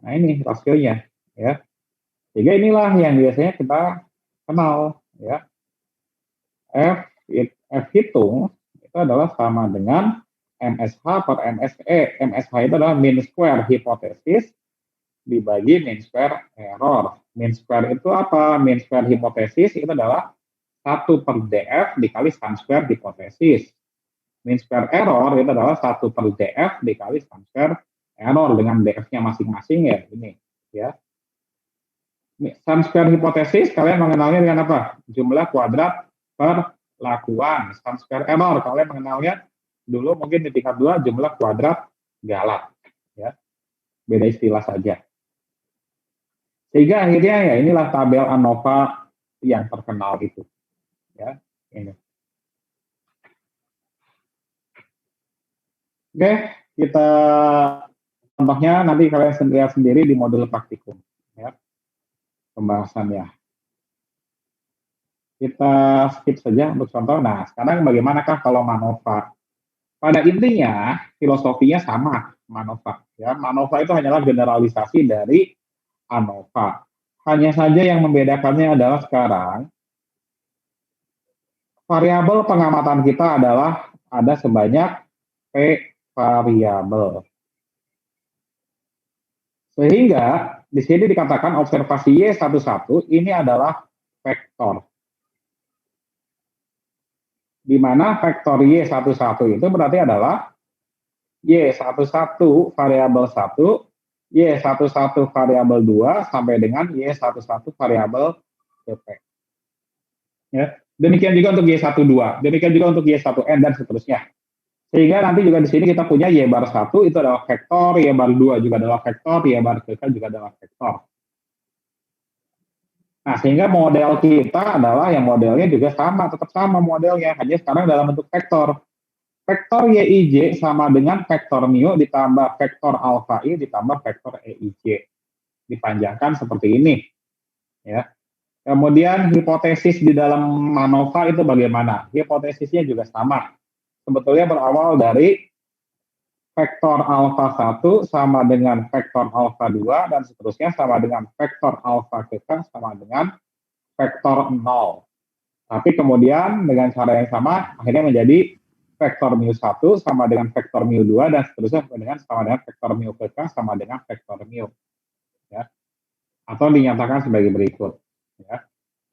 Nah ini rasionya. Ya. Sehingga inilah yang biasanya kita kenal. Ya. F hitung itu adalah sama dengan MSH per MSE. MSH itu adalah mean square hipotesis dibagi mean square error. Mean square itu apa? Mean square hipotesis itu adalah 1 per DF dikali sum square hipotesis. Mean square error itu adalah 1 per DF dikali sum square error dengan DF-nya masing-masing ya ini ya. Sum square hipotesis kalian mengenalnya dengan apa? Jumlah kuadrat per lakuan. Sum square error kalian mengenalnya dulu mungkin di tingkat 2 jumlah kuadrat galak ya. Beda istilah saja. Sehingga akhirnya ya inilah tabel ANOVA yang terkenal itu. Ya, ini. Oke, kita contohnya nanti kalian lihat sendiri di modul praktikum ya. Pembahasannya. Kita skip saja untuk contoh. Nah, sekarang bagaimanakah kalau MANOVA? Pada intinya filosofinya sama MANOVA ya. MANOVA itu hanyalah generalisasi dari ANOVA. Hanya saja yang membedakannya adalah sekarang variabel pengamatan kita adalah ada sebanyak P variabel. Sehingga di sini dikatakan observasi Y11 ini adalah vektor. Di mana vektor Y11 itu berarti adalah Y11 variabel 1, Y11 variabel 2 sampai dengan Y11 variabel PP. Ya. Demikian juga untuk Y12, demikian juga untuk Y1N dan seterusnya. Sehingga nanti juga di sini kita punya Y bar 1 itu adalah vektor, Y bar 2 juga adalah vektor, Y bar 3 juga adalah vektor. Nah, sehingga model kita adalah yang modelnya juga sama, tetap sama modelnya, hanya sekarang dalam bentuk vektor. Vektor YIJ sama dengan vektor mu ditambah vektor alfa I ditambah vektor EIJ. Dipanjangkan seperti ini. Ya. Kemudian hipotesis di dalam MANOVA itu bagaimana? Hipotesisnya juga sama. Sebetulnya berawal dari vektor alfa 1 sama dengan vektor alfa 2 dan seterusnya sama dengan vektor alfa kita sama dengan vektor 0. Tapi kemudian dengan cara yang sama akhirnya menjadi vektor mu 1 sama dengan vektor mu 2 dan seterusnya sama dengan vektor mu PK sama dengan vektor mu. Ya. Atau dinyatakan sebagai berikut. Ya.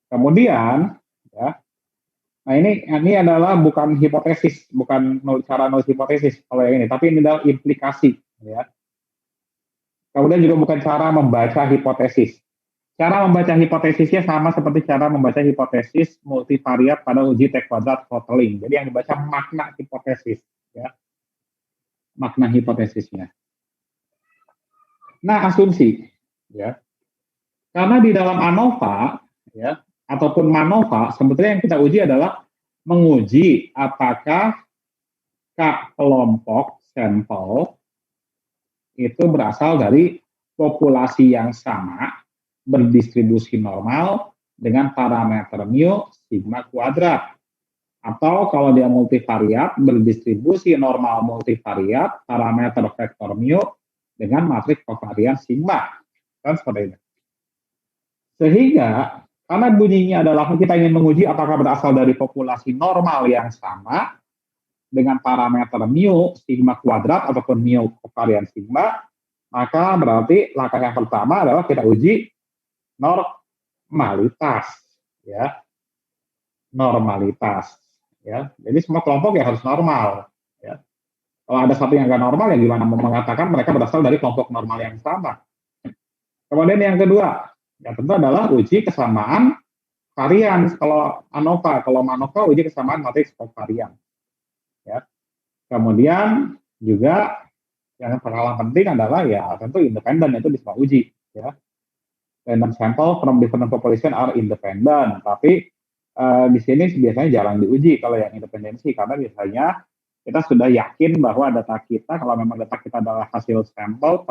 Kemudian, ya, nah ini adalah bukan hipotesis, bukan cara nulis hipotesis kalau yang ini, tapi ini adalah implikasi. Ya. Kemudian juga bukan cara membaca hipotesis. Cara membaca hipotesisnya sama seperti cara membaca hipotesis multivariat pada uji T kuadrat throttling. Jadi yang dibaca makna hipotesis, ya. Makna hipotesisnya. Nah, asumsi, ya. Karena di dalam ANOVA, ya, ataupun MANOVA, sebetulnya yang kita uji adalah menguji apakah K kelompok sampel itu berasal dari populasi yang sama, berdistribusi normal dengan parameter mu sigma kuadrat. Atau kalau dia multivariat, berdistribusi normal multivariat, parameter vektor mu dengan matriks kovarian sigma. Kan seperti ini. Sehingga, karena bunyinya adalah kita ingin menguji apakah berasal dari populasi normal yang sama, dengan parameter mu sigma kuadrat ataupun mu kovarian sigma, maka berarti langkah yang pertama adalah kita uji normalitas, ya, normalitas, ya. Jadi semua kelompok ya harus normal, ya. Kalau ada satu yang nggak normal, ya gimana mengatakan mereka berasal dari kelompok normal yang sama. Kemudian yang kedua, yang tentu adalah uji kesamaan varian. Kalau ANOVA, kalau MANOVA uji kesamaan matriks kovarian, ya. Kemudian juga yang paling penting adalah ya tentu independen, itu bisa uji, ya. Random sample from different population are independent, tapi di sini biasanya jarang diuji kalau yang independensi, karena biasanya kita sudah yakin bahwa data kita, kalau memang data kita adalah hasil sampel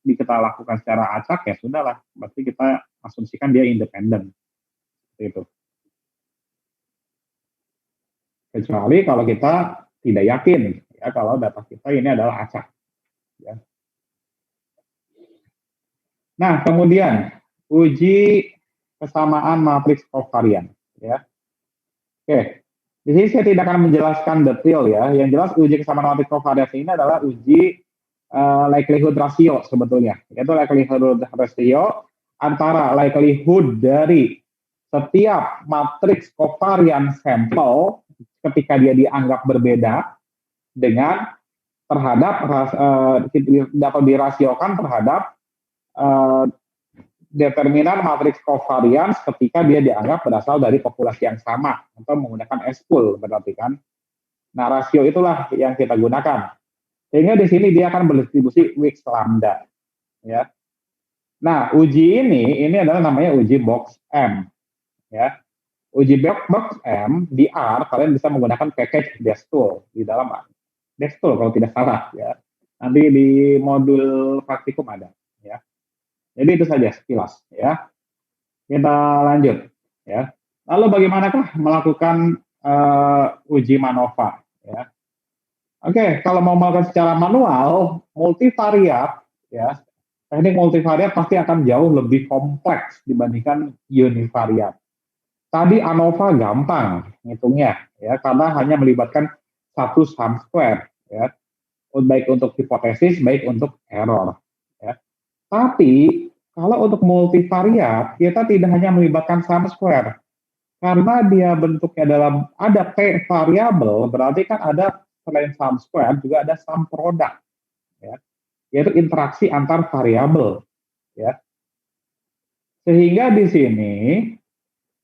kita lakukan secara acak, ya sudahlah, berarti kita asumsikan dia independen, itu. Kecuali kalau kita tidak yakin, ya kalau data kita ini adalah acak. Ya. Nah, kemudian uji kesamaan matriks kovarian. Ya. Oke, di sini saya tidak akan menjelaskan detail ya. Yang jelas uji kesamaan matriks kovarian ini adalah uji likelihood ratio sebetulnya. Yaitu likelihood ratio antara likelihood dari setiap matriks kovarian sampel ketika dia dianggap berbeda dengan terhadap dapat dirasiokan terhadap determinan matriks kovarians ketika dia dianggap berasal dari populasi yang sama atau menggunakan S-pool berarti kan. Nah, rasio itulah yang kita gunakan. Sehingga di sini dia akan berdistribusi Weeks lambda, ya. Nah, uji ini adalah namanya uji box M, ya. Uji box M di R kalian bisa menggunakan package DESTool di dalam DESTool kalau tidak salah, ya. Nanti di modul praktikum ada, ya. Jadi itu saja sekilas, ya. Kita lanjut, ya. Lalu bagaimanakah melakukan uji MANOVA, ya? Oke, kalau mau melakukan secara manual, multivariat, ya, teknik multivariat pasti akan jauh lebih kompleks dibandingkan univariat. Tadi ANOVA gampang ngitungnya, ya, karena hanya melibatkan satu sum square, ya, baik untuk hipotesis, baik untuk error, ya. Tapi kalau untuk multivariat, kita tidak hanya melibatkan sum square, karena dia bentuknya dalam ada p variabel, berarti kan ada selain sum square juga ada sum product, ya, yaitu interaksi antar variabel, ya. Sehingga di sini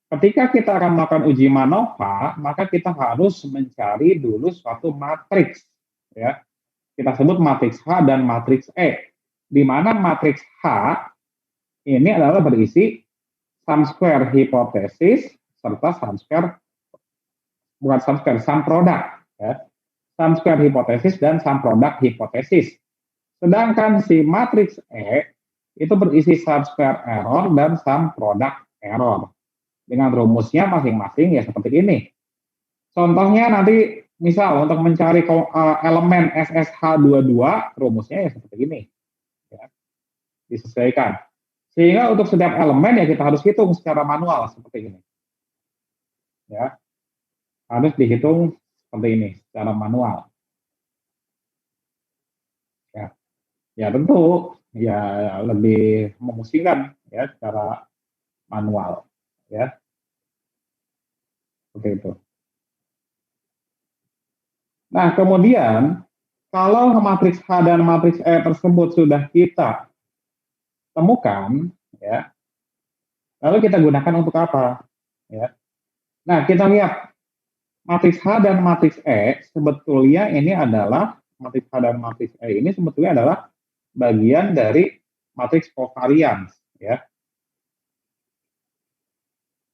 ketika kita akan melakukan uji MANOVA, maka kita harus mencari dulu suatu matriks, ya. Kita sebut matriks H dan matriks E, di mana matriks H ini adalah berisi sum square hipotesis serta sum square bukan sum square, sum product, ya. Sum square hipotesis dan sum product hipotesis. Sedangkan si matriks E itu berisi sum square error dan sum product error. Dengan rumusnya masing-masing ya seperti ini. Contohnya nanti misal untuk mencari elemen SSH22, rumusnya ya seperti ini. Ya, disesuaikan. Sehingga untuk setiap elemen ya kita harus hitung secara manual seperti ini. Ya, harus dihitung seperti ini secara manual. Ya, ya tentu ya lebih memusingkan ya secara manual, ya seperti itu. Nah, kemudian kalau matriks H dan matriks E tersebut sudah kita temukan, ya, lalu kita gunakan untuk apa? Ya. Nah, kita lihat matriks H dan matriks E sebetulnya ini adalah matriks H dan matriks E ini sebetulnya adalah bagian dari matriks covariance, ya.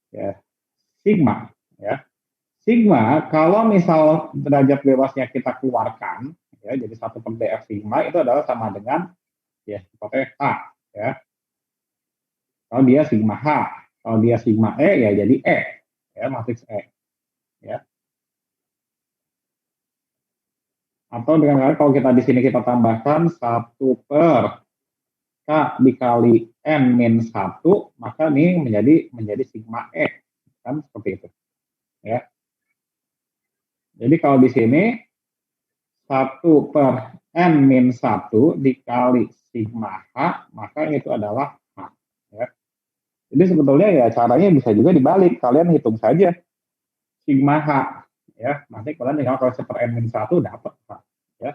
Ya, sigma, ya. Sigma kalau misal derajat bebasnya kita keluarkan, ya, jadi 1/df sigma itu adalah sama dengan ya hipotesis A, ya. Kalau dia sigma H, kalau dia sigma E ya jadi E, ya matriks E, ya. Atau dengan kalau kita di sini kita tambahkan 1/K dikali N min 1, maka ini menjadi sigma E, kan seperti itu, ya. Jadi kalau di sini 1/N min 1 dikali sigma H, maka itu adalah H, ya. Jadi sebetulnya ya caranya bisa juga dibalik, kalian hitung saja sigma H, ya. Nanti kalian tinggal kalau 1/N min 1 dapat H, ya.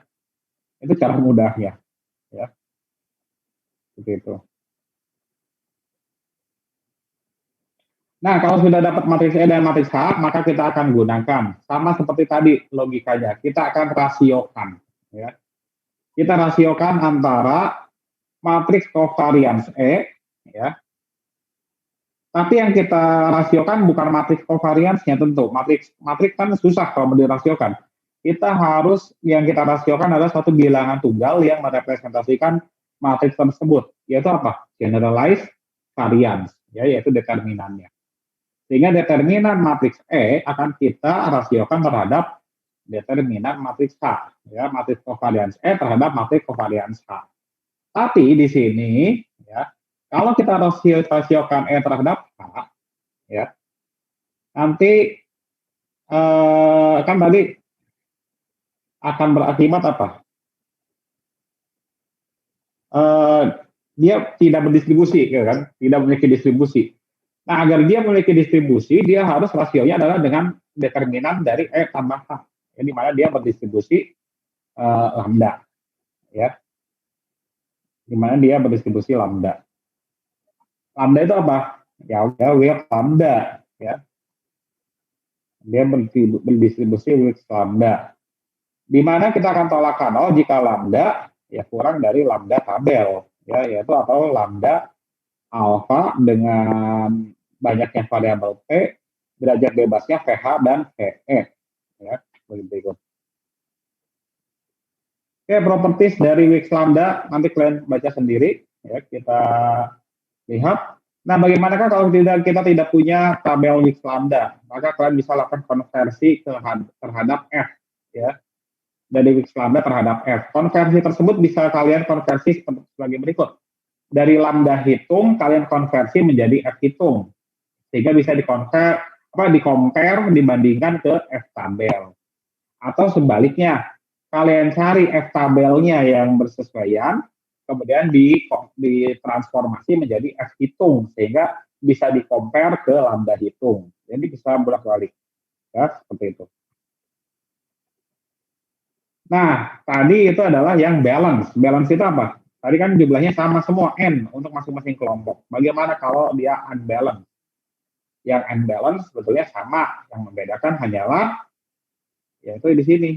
Itu cara mudahnya, ya. Seperti itu. Nah, kalau sudah dapat matriks E dan matriks H, maka kita akan gunakan sama seperti tadi logikanya. Kita akan rasiokan, ya. Kita rasiokan antara matriks covariance E, ya. Tapi yang kita rasiokan bukan matriks covariance-nya tentu. Matriks kan susah kalau mau dirasiokan. Kita harus yang kita rasiokan adalah satu bilangan tunggal yang merepresentasikan matriks tersebut, yaitu apa? Generalized variance, ya, yaitu determinannya. Sehingga determinan matriks E akan kita rasiokan terhadap determinan matriks H, ya, matriks kovarians E terhadap matriks kovarians H. Tapi di sini, ya, kalau kita rasiokan E terhadap H, ya, nanti kan tadi akan berakibat apa? Dia tidak berdistribusi, ya kan? Tidak memiliki distribusi. Nah, agar dia memiliki distribusi, dia harus rasionya adalah dengan determinan dari E tambah H, ya, di mana dia berdistribusi lambda, ya, di mana dia berdistribusi lambda. Lambda itu apa? Ya, udah Wilks lambda, ya. Dia berdistribusi Wilks lambda. Di mana kita akan tolak nol jika lambda ya kurang dari lambda tabel, ya, yaitu atau lambda alfa dengan banyaknya variabel P, derajat bebasnya VH dan VE, ya, begitu. Oke, properties dari Wilks lambda nanti kalian baca sendiri, ya, kita lihat. Nah, bagaimanakah kalau kita tidak punya tabel Wilks lambda? Maka kalian bisa lakukan konversi terhadap F, ya, dari Wilks lambda terhadap F. Konversi tersebut bisa kalian konversi sebagai berikut. Dari lambda hitung kalian konversi menjadi F hitung, sehingga bisa dikompar dibandingkan ke F tabel. Atau sebaliknya, kalian cari F tabelnya yang bersesuaian, kemudian ditransformasi menjadi F hitung, sehingga bisa dikompar ke lambda hitung. Jadi bisa bolak-balik, ya, seperti itu. Nah, tadi itu adalah yang balance. Balance itu apa? Tadi kan jumlahnya sama semua, N, untuk masing-masing kelompok. Bagaimana kalau dia unbalance? Yang unbalance sebetulnya sama. Yang membedakan hanyalah, yaitu di sini,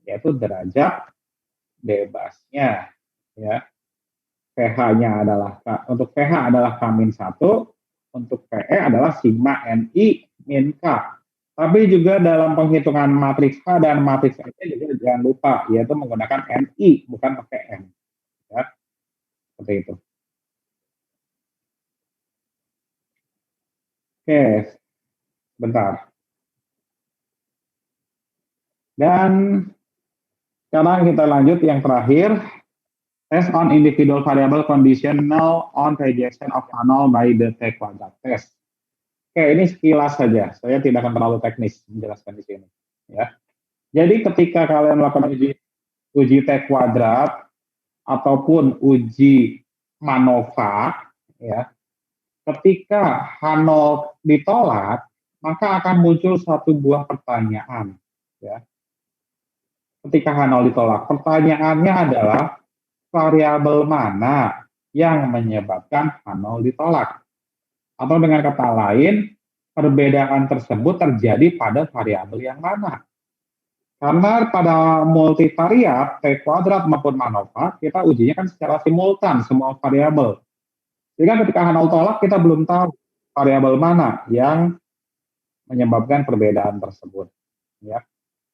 yaitu derajat bebasnya. Ya. PH-nya adalah, untuk PH adalah K-1, untuk PE adalah sigma NI min K. Tapi juga dalam penghitungan matriks H dan matriks E juga jangan lupa, yaitu menggunakan NI, bukan pakai N. Ya, seperti itu. Oke, bentar. Dan sekarang kita lanjut yang terakhir, test on individual variable conditional on rejection of null by the T quadrat test. Oke, ini sekilas saja. Saya tidak akan terlalu teknis menjelaskan di sini. Ya. Jadi ketika kalian melakukan uji T kuadrat ataupun uji MANOVA, ya, ketika H0 ditolak, maka akan muncul satu buah pertanyaan. Ya. Ketika H0 ditolak, pertanyaannya adalah variabel mana yang menyebabkan H0 ditolak? Atau dengan kata lain, perbedaan tersebut terjadi pada variabel yang mana? Karena pada multivariat, T kuadrat maupun MANOVA, kita ujinya kan secara simultan, semua variabel. Sehingga ketika H0 tolak, kita belum tahu variabel mana yang menyebabkan perbedaan tersebut. Ya.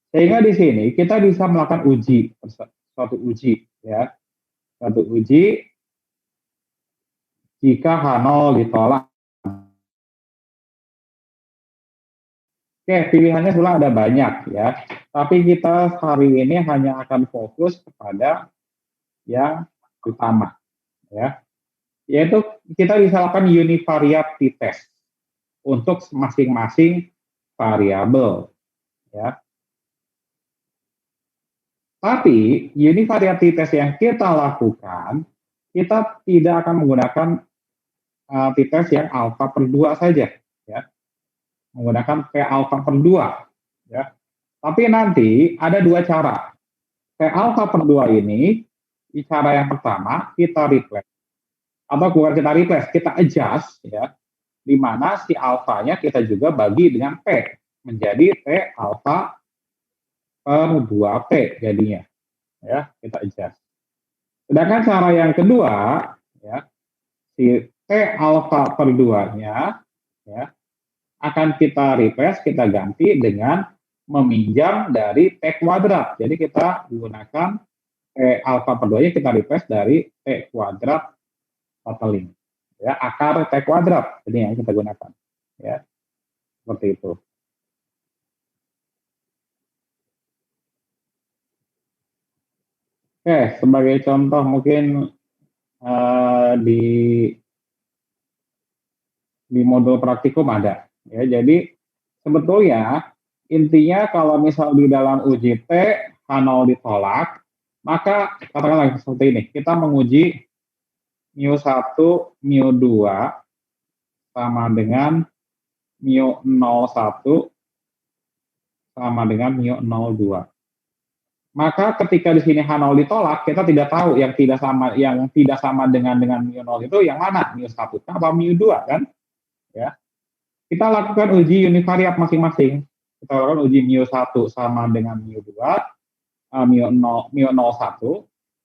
Sehingga di sini kita bisa melakukan suatu uji. Ya. Suatu uji jika H0 ditolak. Oke, pilihannya sebenarnya ada banyak, ya. Tapi kita hari ini hanya akan fokus kepada yang utama, ya. Yaitu kita bisa lakukan univariate t-test untuk masing-masing variabel, ya. Tapi univariate t-test yang kita lakukan, kita tidak akan menggunakan t-test yang alpha per 2 saja, ya. Menggunakan P alpha per 2, ya. Tapi nanti ada dua cara. P alpha per 2 ini, cara yang pertama kita replace, atau bukan kita replace, kita adjust, ya, di mana si alfanya kita juga bagi dengan P, menjadi P alpha per 2P jadinya, ya, kita adjust. Sedangkan cara yang kedua, ya, si P alpha per 2-nya, ya, akan kita replace, kita ganti dengan meminjam dari T kuadrat. Jadi kita gunakan T alpha per 2-nya kita replace dari T kuadrat totaling. Ya, akar T kuadrat ini yang kita gunakan. Ya, seperti itu. Oke, sebagai contoh mungkin di modul praktikum ada. Ya, jadi sebetulnya intinya kalau misal di dalam uji T H0 ditolak, maka katakanlah seperti ini, kita menguji mu1, mu2 sama dengan mu01 sama dengan mu02. Maka ketika di sini H0 ditolak, kita tidak tahu yang tidak sama dengan mu0 itu yang mana, mu1 apa mu2 kan? Ya. Kita lakukan uji univariat masing-masing. Kita lakukan uji mu1 sama dengan mu2, mu01.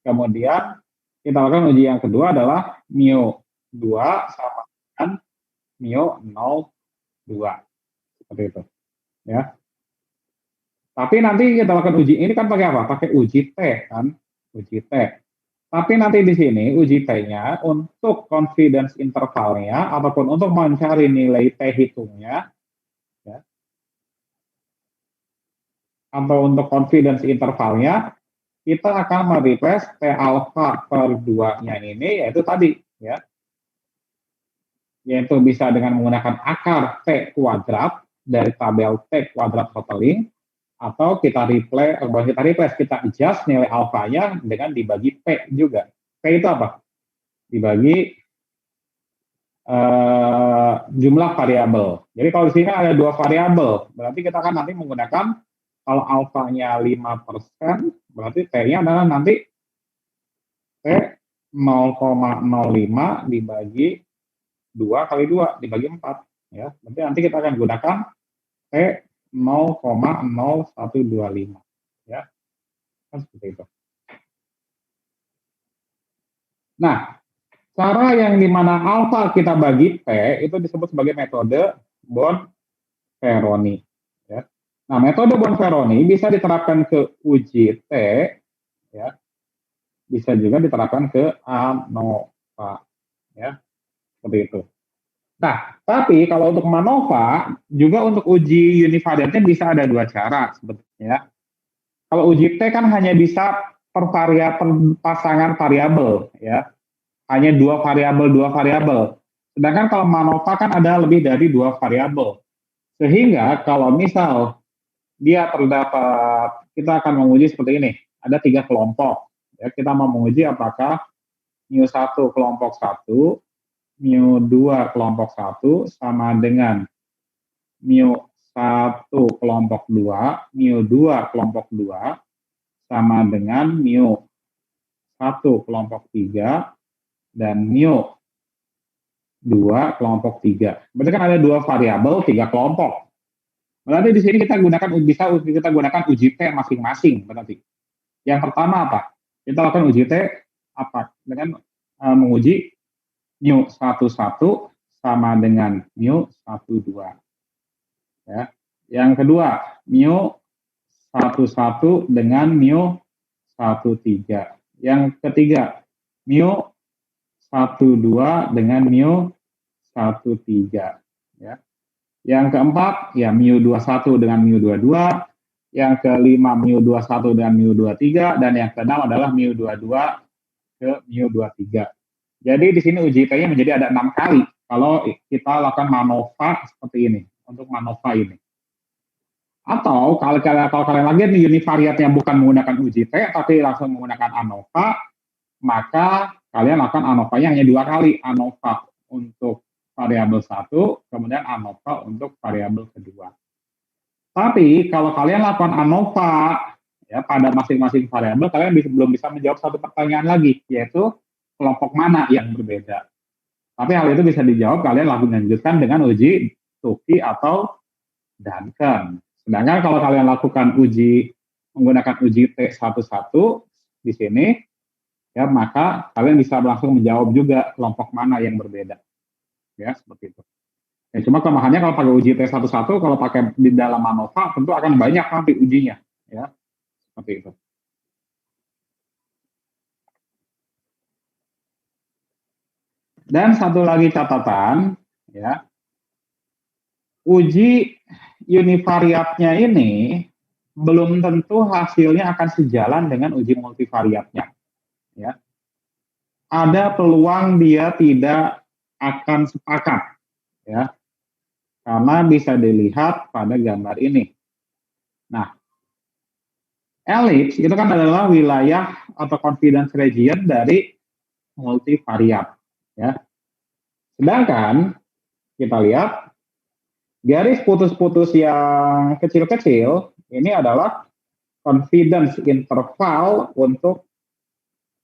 Kemudian kita lakukan uji yang kedua adalah mu2 sama dengan mu02. Seperti itu. Ya. Tapi nanti kita lakukan uji ini kan pakai apa? Pakai uji T kan, uji T. Tapi nanti di sini uji T-nya untuk confidence intervalnya ataupun untuk mencari nilai T hitungnya, ya, atau untuk confidence intervalnya, kita akan mereplace T alpha per 2-nya ini, yaitu tadi, ya, yaitu bisa dengan menggunakan akar T kuadrat dari tabel T kuadrat totaling, atau kita replace, kita adjust nilai alfanya dengan dibagi P juga. P itu apa? Dibagi jumlah variabel. Jadi kalau di sini ada 2 variabel, berarti kita akan nanti menggunakan, kalau alfanya 5%, berarti T-nya adalah nanti T 0,05 dibagi 2 kali 2 dibagi 4. Ya. Berarti nanti kita akan gunakan T 0,0125, ya, kan seperti itu. Nah, cara yang dimana alfa kita bagi T itu disebut sebagai metode Bonferroni. Ya. Nah, metode Bonferroni bisa diterapkan ke uji T, ya, bisa juga diterapkan ke ANOVA, ya, seperti itu. Nah, tapi kalau untuk MANOVA, juga untuk uji univariatnya bisa ada 2 cara sebetulnya. Kalau uji T kan hanya bisa per pasangan variabel, ya. Hanya 2 variabel. Sedangkan kalau MANOVA kan ada lebih dari 2 variabel. Sehingga kalau misal dia terdapat, kita akan menguji seperti ini. Ada 3 kelompok. Ya, kita mau menguji apakah mu1 kelompok 1, mu2 kelompok 1 sama dengan mu1 kelompok 2, mu2 kelompok 2 sama dengan mu1 kelompok 3 dan mu2 kelompok 3. Berarti kan ada 2 variabel, 3 kelompok. Berarti di sini kita gunakan uji T masing-masing berarti. Yang pertama apa? Kita lakukan uji T apa? Dengan menguji mu11 sama dengan mu12. Ya. Yang kedua, mu11 dengan mu13. Yang ketiga, mu12 dengan mu13. Ya. Yang keempat, ya mu21 dengan mu22. Yang kelima, mu21 dengan mu23. Dan yang keenam adalah mu22 ke mu23. Jadi di sini uji T-nya menjadi ada 6 kali kalau kita lakukan MANOVA seperti ini, untuk MANOVA ini. Atau kalau kalian lagi nih univariatnya bukan menggunakan uji T, tapi langsung menggunakan ANOVA, maka kalian lakukan ANOVA-nya hanya 2 kali. ANOVA untuk variabel 1, kemudian ANOVA untuk variabel kedua. Tapi kalau kalian lakukan ANOVA ya pada masing-masing variabel, kalian belum bisa menjawab satu pertanyaan lagi, yaitu kelompok mana yang berbeda. Tapi hal itu bisa dijawab kalian lanjutkan dengan uji Tukey atau Duncan. Sedangkan kalau kalian lakukan menggunakan uji T11 di sini, ya maka kalian bisa langsung menjawab juga kelompok mana yang berbeda. Ya, seperti itu. Ya, cuma kelemahannya kalau pakai uji T11, kalau pakai di dalam MANOVA tentu akan banyak nanti ujinya. Ya, seperti itu. Dan satu lagi catatan, ya, uji univariatnya ini belum tentu hasilnya akan sejalan dengan uji multivariatnya. ya, ada peluang dia tidak akan sepakat, ya, karena bisa dilihat pada gambar ini. Nah, ellipse itu kan adalah wilayah atau confidence region dari multivariat, ya. Sedangkan kita lihat garis putus-putus yang kecil-kecil ini adalah confidence interval untuk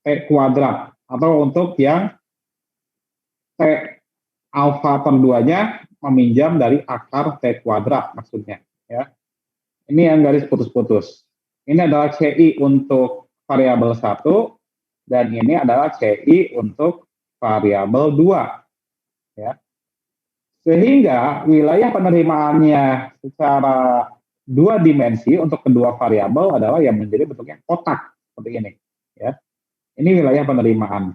T kuadrat atau untuk yang T alfa per 2-nya meminjam dari akar T kuadrat maksudnya, ya. Ini yang garis putus-putus. Ini adalah CI untuk variabel 1 dan ini adalah CI untuk variabel 2, ya. Sehingga wilayah penerimaannya secara dua dimensi untuk kedua variabel adalah yang menjadi bentuknya kotak seperti ini, ya. Ini wilayah penerimaan.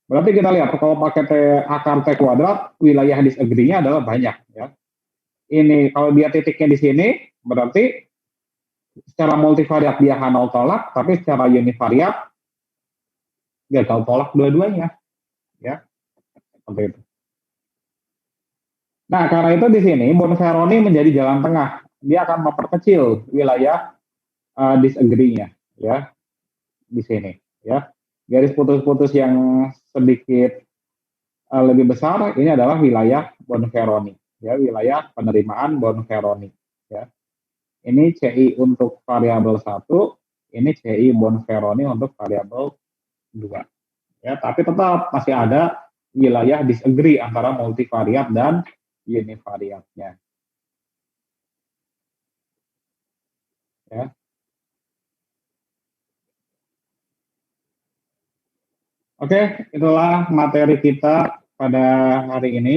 Berarti kita lihat kalau pakai akar T kuadrat, wilayah disagree-nya adalah banyak, ya. Ini kalau dia titiknya di sini, berarti secara multivariat dia Hanol tolak, tapi secara univariat gagal tolak dua-duanya, ya. Seperti itu. Nah, karena itu di sini Bonferroni menjadi jalan tengah. Dia akan memperkecil wilayah disagree-nya, ya, di sini, ya. Garis putus-putus yang sedikit lebih besar ini adalah wilayah Bonferroni, ya, wilayah penerimaan Bonferroni, ya. Ini CI untuk variabel 1, ini CI Bonferroni untuk variabel 2. Ya, tapi tetap masih ada wilayah disagree antara multivariat dan univariatnya. Ya. Oke, itulah materi kita pada hari ini.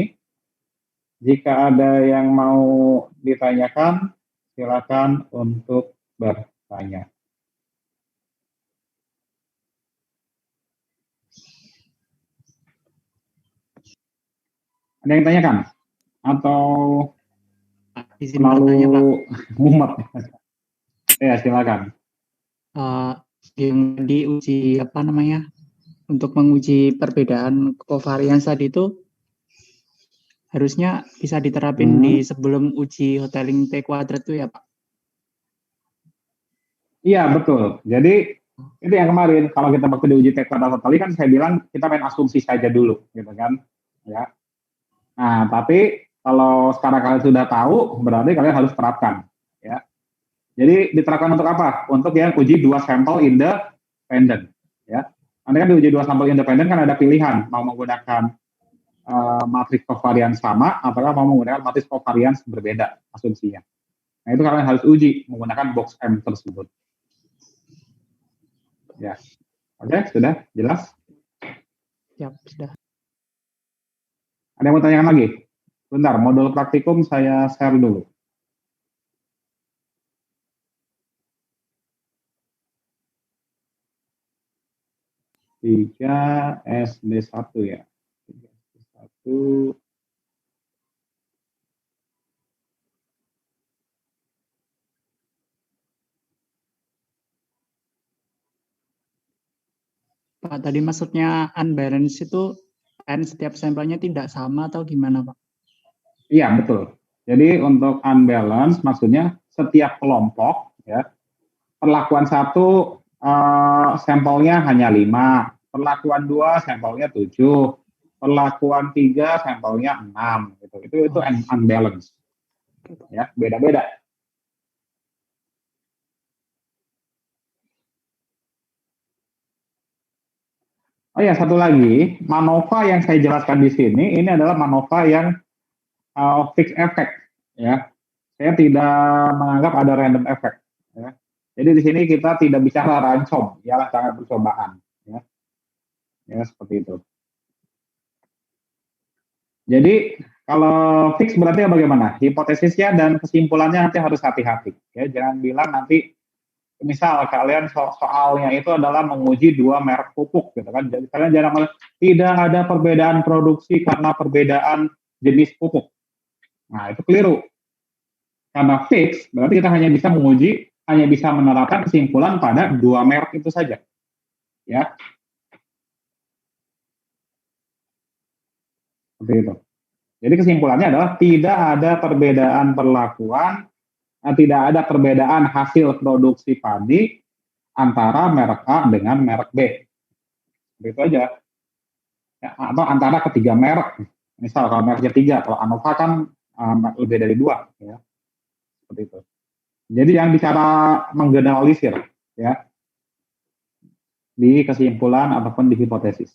Jika ada yang mau ditanyakan, silakan untuk bertanya. Ada yang tanyakan? Atau terlalu mumet? Ya, silakan. Yang diuji apa namanya? Untuk menguji perbedaan covariance tadi itu harusnya bisa diterapin di sebelum uji hoteling T kuadrat itu ya, Pak? Iya, betul. Jadi itu yang kemarin kalau kita waktu diuji T kuadrat tadi kan saya bilang kita main asumsi saja dulu, gitu kan? Ya. Nah, tapi kalau sekarang kalian sudah tahu, berarti kalian harus terapkan, ya. Jadi diterapkan untuk apa? Untuk yang uji 2 sampel independen, ya. Nanti kan diuji 2 sampel independen kan ada pilihan mau menggunakan matriks kovarians sama atau mau menggunakan matriks kovarians berbeda asumsinya. Nah, itu kalian harus uji menggunakan box M tersebut. Ya. Oke, sudah jelas? Ya, sudah. Ada yang mau tanyakan lagi? Bentar, modul praktikum saya share dulu. 3 SD1 ya. 3 SD1. Pak, tadi maksudnya unbalance itu N setiap sampelnya tidak sama atau gimana, Pak? Iya, betul. Jadi untuk unbalance maksudnya setiap kelompok, ya, perlakuan 1 sampelnya hanya 5, perlakuan 2 sampelnya 7, perlakuan 3 sampelnya 6 gitu. Itu unbalance. Ya, beda-beda. Oh ya, satu lagi, MANOVA yang saya jelaskan di sini ini adalah MANOVA yang fixed effect, ya. Saya tidak menganggap ada random effect, ya. Jadi di sini kita tidak bicara rancong, ya, sangat percobaan, ya. Ya, seperti itu. Jadi kalau fix berarti bagaimana? Hipotesisnya dan kesimpulannya nanti harus hati-hati, ya. Jangan bilang nanti misal kalian soalnya itu adalah menguji 2 merek pupuk, gitu kan. Jadi kalian jangan tidak ada perbedaan produksi karena perbedaan jenis pupuk. Nah, itu keliru. Karena fix berarti kita hanya bisa menguji, hanya bisa menerapkan kesimpulan pada 2 merek itu saja, ya. Seperti itu. Jadi kesimpulannya adalah tidak ada perbedaan perlakuan, tidak ada perbedaan hasil produksi padi antara merek A dengan merek B. Begitu aja. Ya, atau antara ketiga merek. Misal kalau mereknya 3, kalau Anova kan lebih dari 2. Ya. Seperti itu. Jadi yang bicara menggeneralisir ya di kesimpulan ataupun di hipotesis.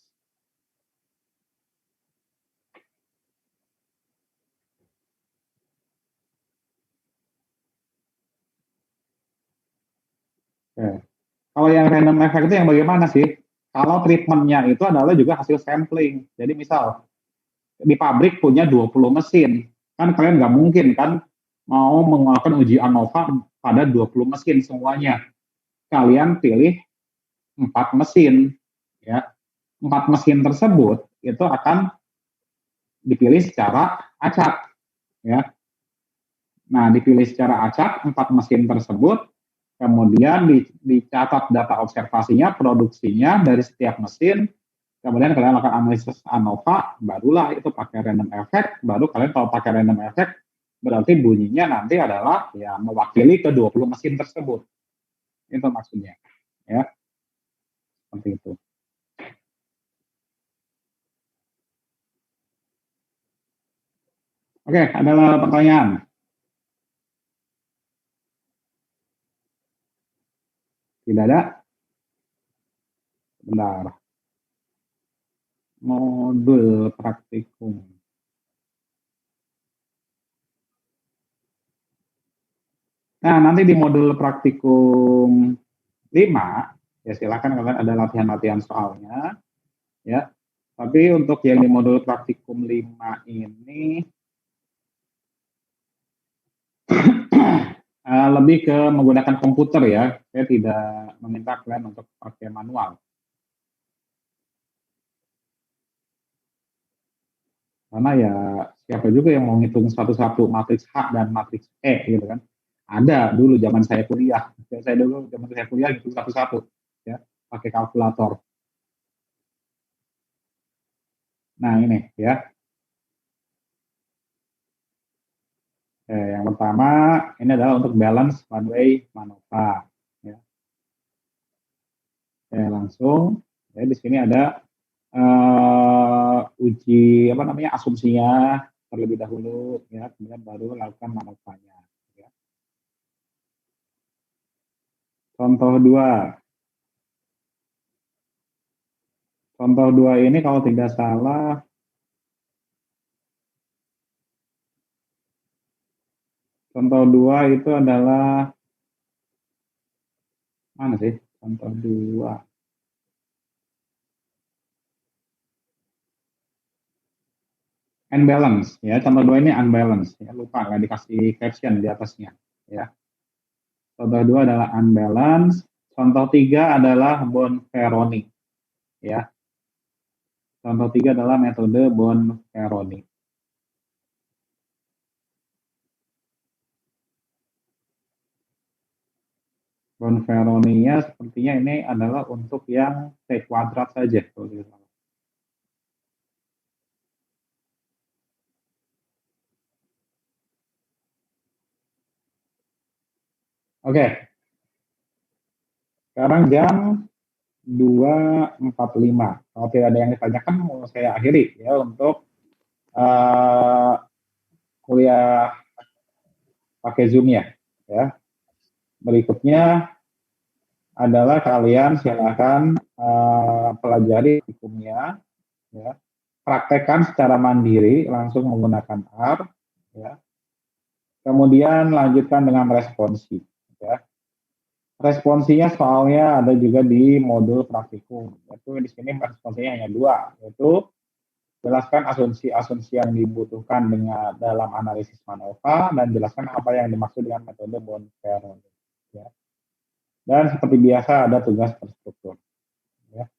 Oke. Kalau yang random effect itu yang bagaimana sih? Kalau treatmentnya itu adalah juga hasil sampling. Jadi misal di pabrik punya 20 mesin, kan kalian nggak mungkin kan mau melakukan uji ANOVA pada 20 mesin semuanya. Kalian pilih 4 mesin, ya. 4 mesin tersebut itu akan dipilih secara acak, ya. Nah, dipilih secara acak 4 mesin tersebut, kemudian dicatat data observasinya, produksinya dari setiap mesin, kemudian kalian lakukan analisis ANOVA, barulah itu pakai random effect, baru kalian kalau pakai random effect, berarti bunyinya nanti adalah ya mewakili ke 20 mesin tersebut. Itu maksudnya. Ya, seperti itu. Oke, ada pertanyaan? Tidak ada? Bentar. Modul praktikum. Nah, nanti di modul praktikum 5, ya silakan kalian ada latihan-latihan soalnya, ya. Tapi untuk yang di modul praktikum 5 ini lebih ke menggunakan komputer ya. Saya tidak meminta kalian untuk pakai manual. Karena ya siapa juga yang mau ngitung satu-satu matriks H dan matriks E gitu kan. Ada dulu zaman saya kuliah. Saya dulu zaman saya kuliah ngitung satu-satu ya, pakai kalkulator. Nah, ini ya. Yang pertama ini adalah untuk balance one way MANOVA. Ya. Langsung ya di sini ada uji apa namanya asumsinya terlebih dahulu ya, kemudian baru lakukan MANOVA-nya. Ya. Contoh 2. Contoh 2 ini kalau tidak salah contoh 2 itu adalah mana sih? Contoh 2. Unbalance ya, contoh 2 ini unbalance ya, lupa nggak dikasih caption di atasnya ya. Contoh 2 adalah unbalance, contoh 3 adalah Bonferroni ya. Contoh 3 adalah metode Bonferroni. Bonferroni-nya sepertinya ini adalah untuk yang T kuadrat saja. Oke. Sekarang jam 2.45. Kalau tidak ada yang ditanyakan, mau saya akhiri ya untuk kuliah pakai Zoom ya. Berikutnya adalah kalian silakan pelajari hukumnya, ya. Praktekkan secara mandiri langsung menggunakan R, ya. Kemudian lanjutkan dengan responsi, ya. Responsinya soalnya ada juga di modul praktikum, yaitu di sini responsinya hanya 2, yaitu jelaskan asumsi-asumsi yang dibutuhkan dengan dalam analisis MANOVA dan jelaskan apa yang dimaksud dengan metode Bonferroni. Ya. Dan seperti biasa ada tugas terstruktur. Ya.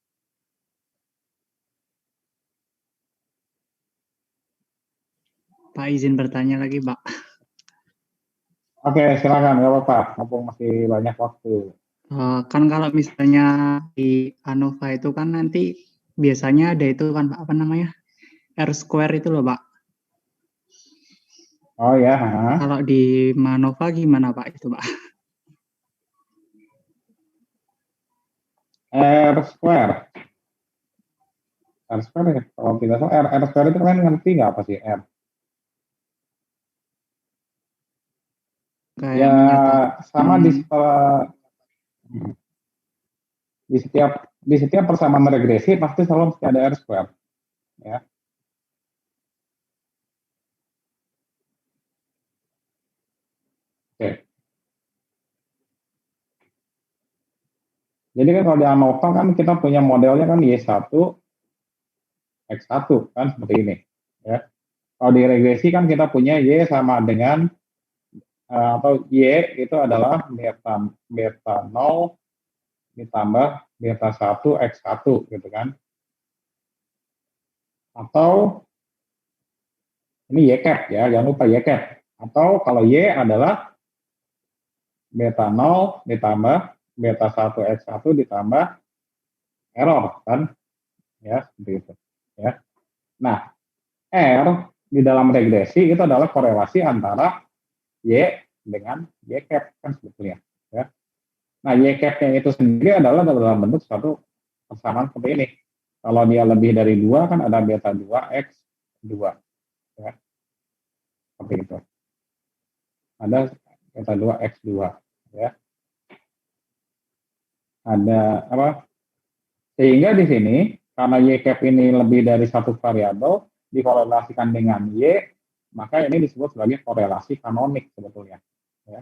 Pak izin bertanya lagi, Pak. Oke, silakan, nggak apa-apa. Mumpung masih banyak waktu. Kan kalau misalnya di ANOVA itu kan nanti biasanya ada itu kan Pak, apa namanya? R square itu loh, Pak. Oh ya, Kalau di Manova gimana, Pak, itu, Pak? R square. R square ya, kalau tidak salah R square itu kalian ngerti nggak apa sih R? Kayak Ya menyatakan sama di setiap persamaan regresi pasti selalu mesti ada R square, ya. Oke. Jadi kan kalau di ANOVA kan kita punya modelnya kan Y1 X1 kan seperti ini, ya. Kalau di regresi kan kita punya Y sama dengan atau Y itu adalah beta 0 ditambah beta 1 X1 gitu kan. Atau ini Y cap ya, jangan lupa Y cap. Atau kalau Y adalah beta 0 ditambah beta 1 X1 ditambah error kan, ya seperti itu ya. Nah, R di dalam regresi itu adalah korelasi antara Y dengan Y cap kan sebetulnya ya. Nah, Y cap-nya itu sendiri adalah dalam bentuk suatu persamaan seperti ini. Kalau dia lebih dari 2 kan ada beta 2 X2 ya. Seperti itu. Ada beta 2 X2 ya. Ada apa? Sehingga di sini karena Y cap ini lebih dari satu variabel dikorelasikan dengan Y, maka ini disebut sebagai korelasi kanonik sebetulnya. Ya.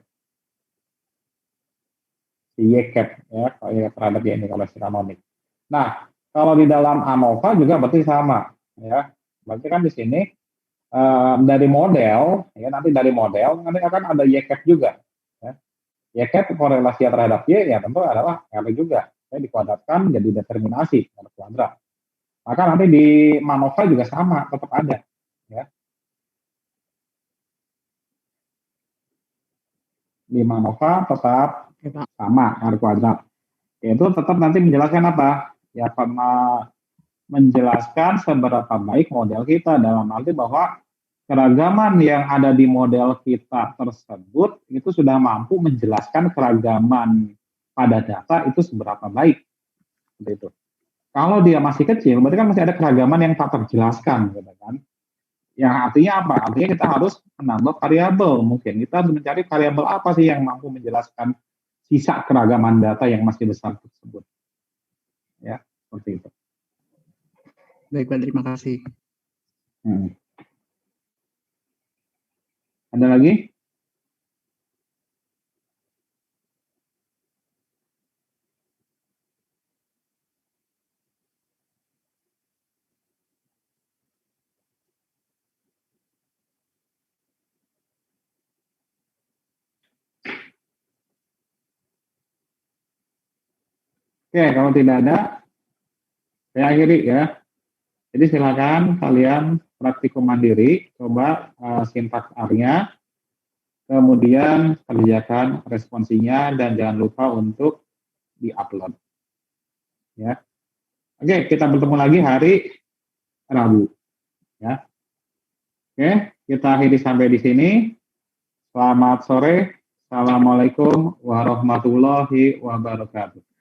Y cap ya, terhadap Y ini korelasi kanonik. Nah, kalau di dalam ANOVA juga berarti sama ya. Berarti kan di sini dari model ya, nanti dari model nanti akan ada Y cap juga ya. Y cap korelasi terhadap Y ya tentu adalah R juga. Ya, dikuadratkan jadi determinasi R kuadrat. Maka nanti di MANOVA juga sama, tetap ada. Ya. Di MANOVA tetap sama, R kuadrat. Itu tetap nanti menjelaskan apa? Ya karena menjelaskan seberapa baik model kita dalam arti bahwa keragaman yang ada di model kita tersebut itu sudah mampu menjelaskan keragaman pada data itu seberapa baik. Seperti itu. Kalau dia masih kecil, berarti kan masih ada keragaman yang tak terjelaskan, gitu kan? Yang artinya apa? Artinya kita harus menambah variabel. Mungkin kita harus mencari variabel apa sih yang mampu menjelaskan sisa keragaman data yang masih besar tersebut. Ya, seperti itu. Baik, Pak, terima kasih. Ada lagi? Oke, kalau tidak ada, saya akhiri ya. Jadi silakan kalian praktikum mandiri, coba sintaks R-nya, kemudian kerjakan responsinya dan jangan lupa untuk di-upload. Ya. Oke, kita bertemu lagi hari Rabu. Ya. Oke, kita akhiri sampai di sini. Selamat sore. Assalamualaikum warahmatullahi wabarakatuh.